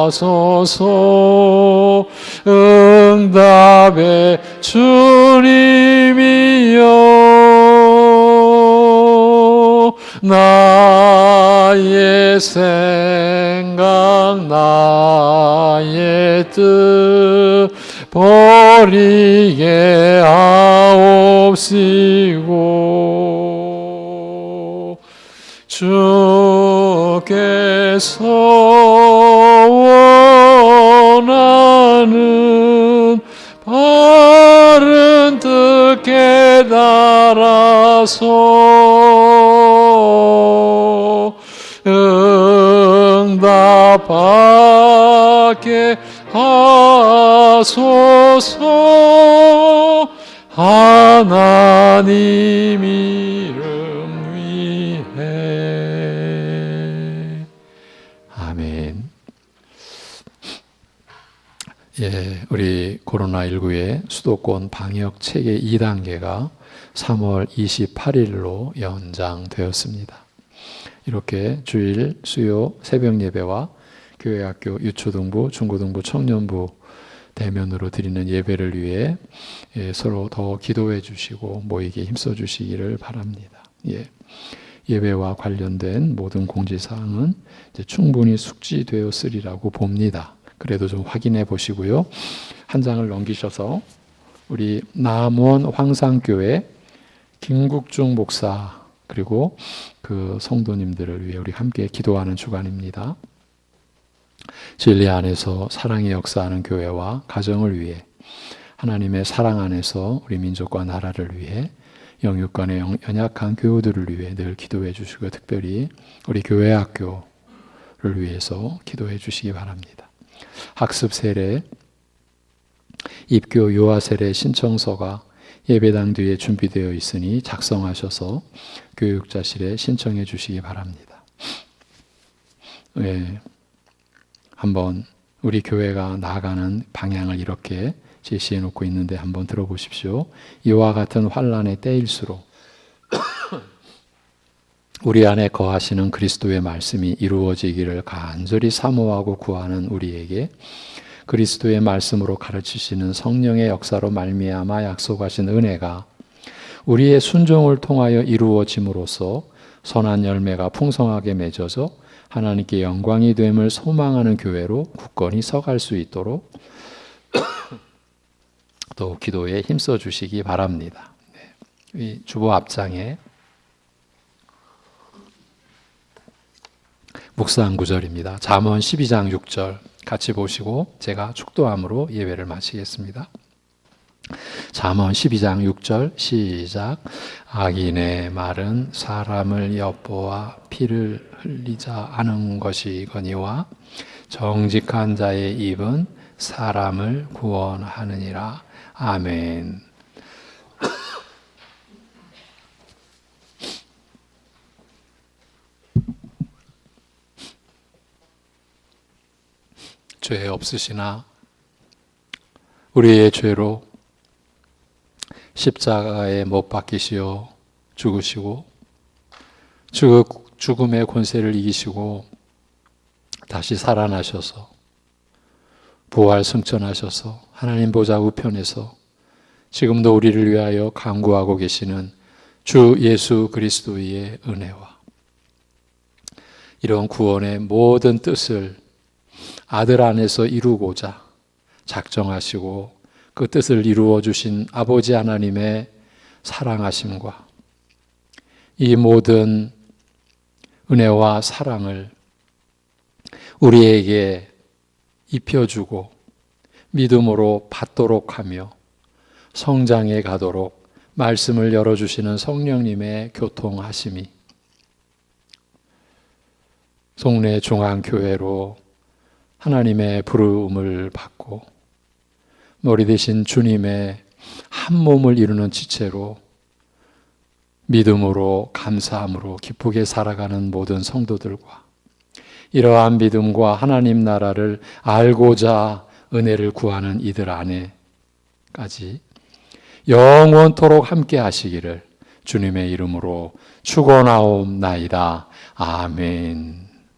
하소서 응답의 주님이여 나의 생각 나의 뜻 버리게 하옵시고 주께서 원하는 바른 뜻 깨달아서 응답받게 하소서 하나님 이름 위해 아멘. 예, 우리 코로나19의 수도권 방역 체계 2단계가 3월 28일로 연장되었습니다. 이렇게 주일, 수요, 새벽 예배와 교회, 학교, 유초등부, 중고등부, 청년부 대면으로 드리는 예배를 위해 서로 더 기도해 주시고 모이게 힘써 주시기를 바랍니다. 예배와 관련된 모든 공지사항은 이제 충분히 숙지되었으리라고 봅니다. 그래도 좀 확인해 보시고요. 한 장을 넘기셔서 우리 남원 황산교회 김국중 목사 그리고 그 성도님들을 위해 우리 함께 기도하는 주간입니다. 진리 안에서 사랑의 역사하는 교회와 가정을 위해, 하나님의 사랑 안에서 우리 민족과 나라를 위해, 영육간의 연약한 교우들을 위해 늘 기도해 주시고, 특별히 우리 교회 학교를 위해서 기도해 주시기 바랍니다. 학습 세례, 입교 유아 세례 신청서가 예배당 뒤에 준비되어 있으니 작성하셔서 교육자실에 신청해 주시기 바랍니다. 한번 우리 교회가 나아가는 방향을 이렇게 제시해 놓고 있는데 한번 들어보십시오. 이와 같은 환난의 때일수록 우리 안에 거하시는 그리스도의 말씀이 이루어지기를 간절히 사모하고 구하는 우리에게 그리스도의 말씀으로 가르치시는 성령의 역사로 말미암아 약속하신 은혜가 우리의 순종을 통하여 이루어짐으로써 선한 열매가 풍성하게 맺어져 하나님께 영광이 됨을 소망하는 교회로 굳건히 서갈 수 있도록 또 기도에 힘써 주시기 바랍니다. 이 주보 앞장에 묵상 구절입니다. 잠언 12장 6절 같이 보시고 제가 축도함으로 예배를 마치겠습니다. 잠언 12장 6절 시작. 악인의 말은 사람을 엿보아 피를 흘리자 하는 것이거니와 정직한 자의 입은 사람을 구원하느니라. 아멘. 죄 없으시나 우리의 죄로 십자가에 못 박히시어 죽으시고 죽음의 권세를 이기시고 다시 살아나셔서 부활 승천하셔서 하나님 보좌 우편에서 지금도 우리를 위하여 간구하고 계시는 주 예수 그리스도의 은혜와 이런 구원의 모든 뜻을 아들 안에서 이루고자 작정하시고 그 뜻을 이루어 주신 아버지 하나님의 사랑하심과 이 모든 은혜와 사랑을 우리에게 입혀주고 믿음으로 받도록 하며 성장해 가도록 말씀을 열어주시는 성령님의 교통하심이 동네 중앙교회로 하나님의 부름을 받고 머리 대신 주님의 한 몸을 이루는 지체로 믿음으로 감사함으로 기쁘게 살아가는 모든 성도들과 이러한 믿음과 하나님 나라를 알고자 은혜를 구하는 이들 안에까지 영원토록 함께 하시기를 주님의 이름으로 축원하옵나이다. 아멘.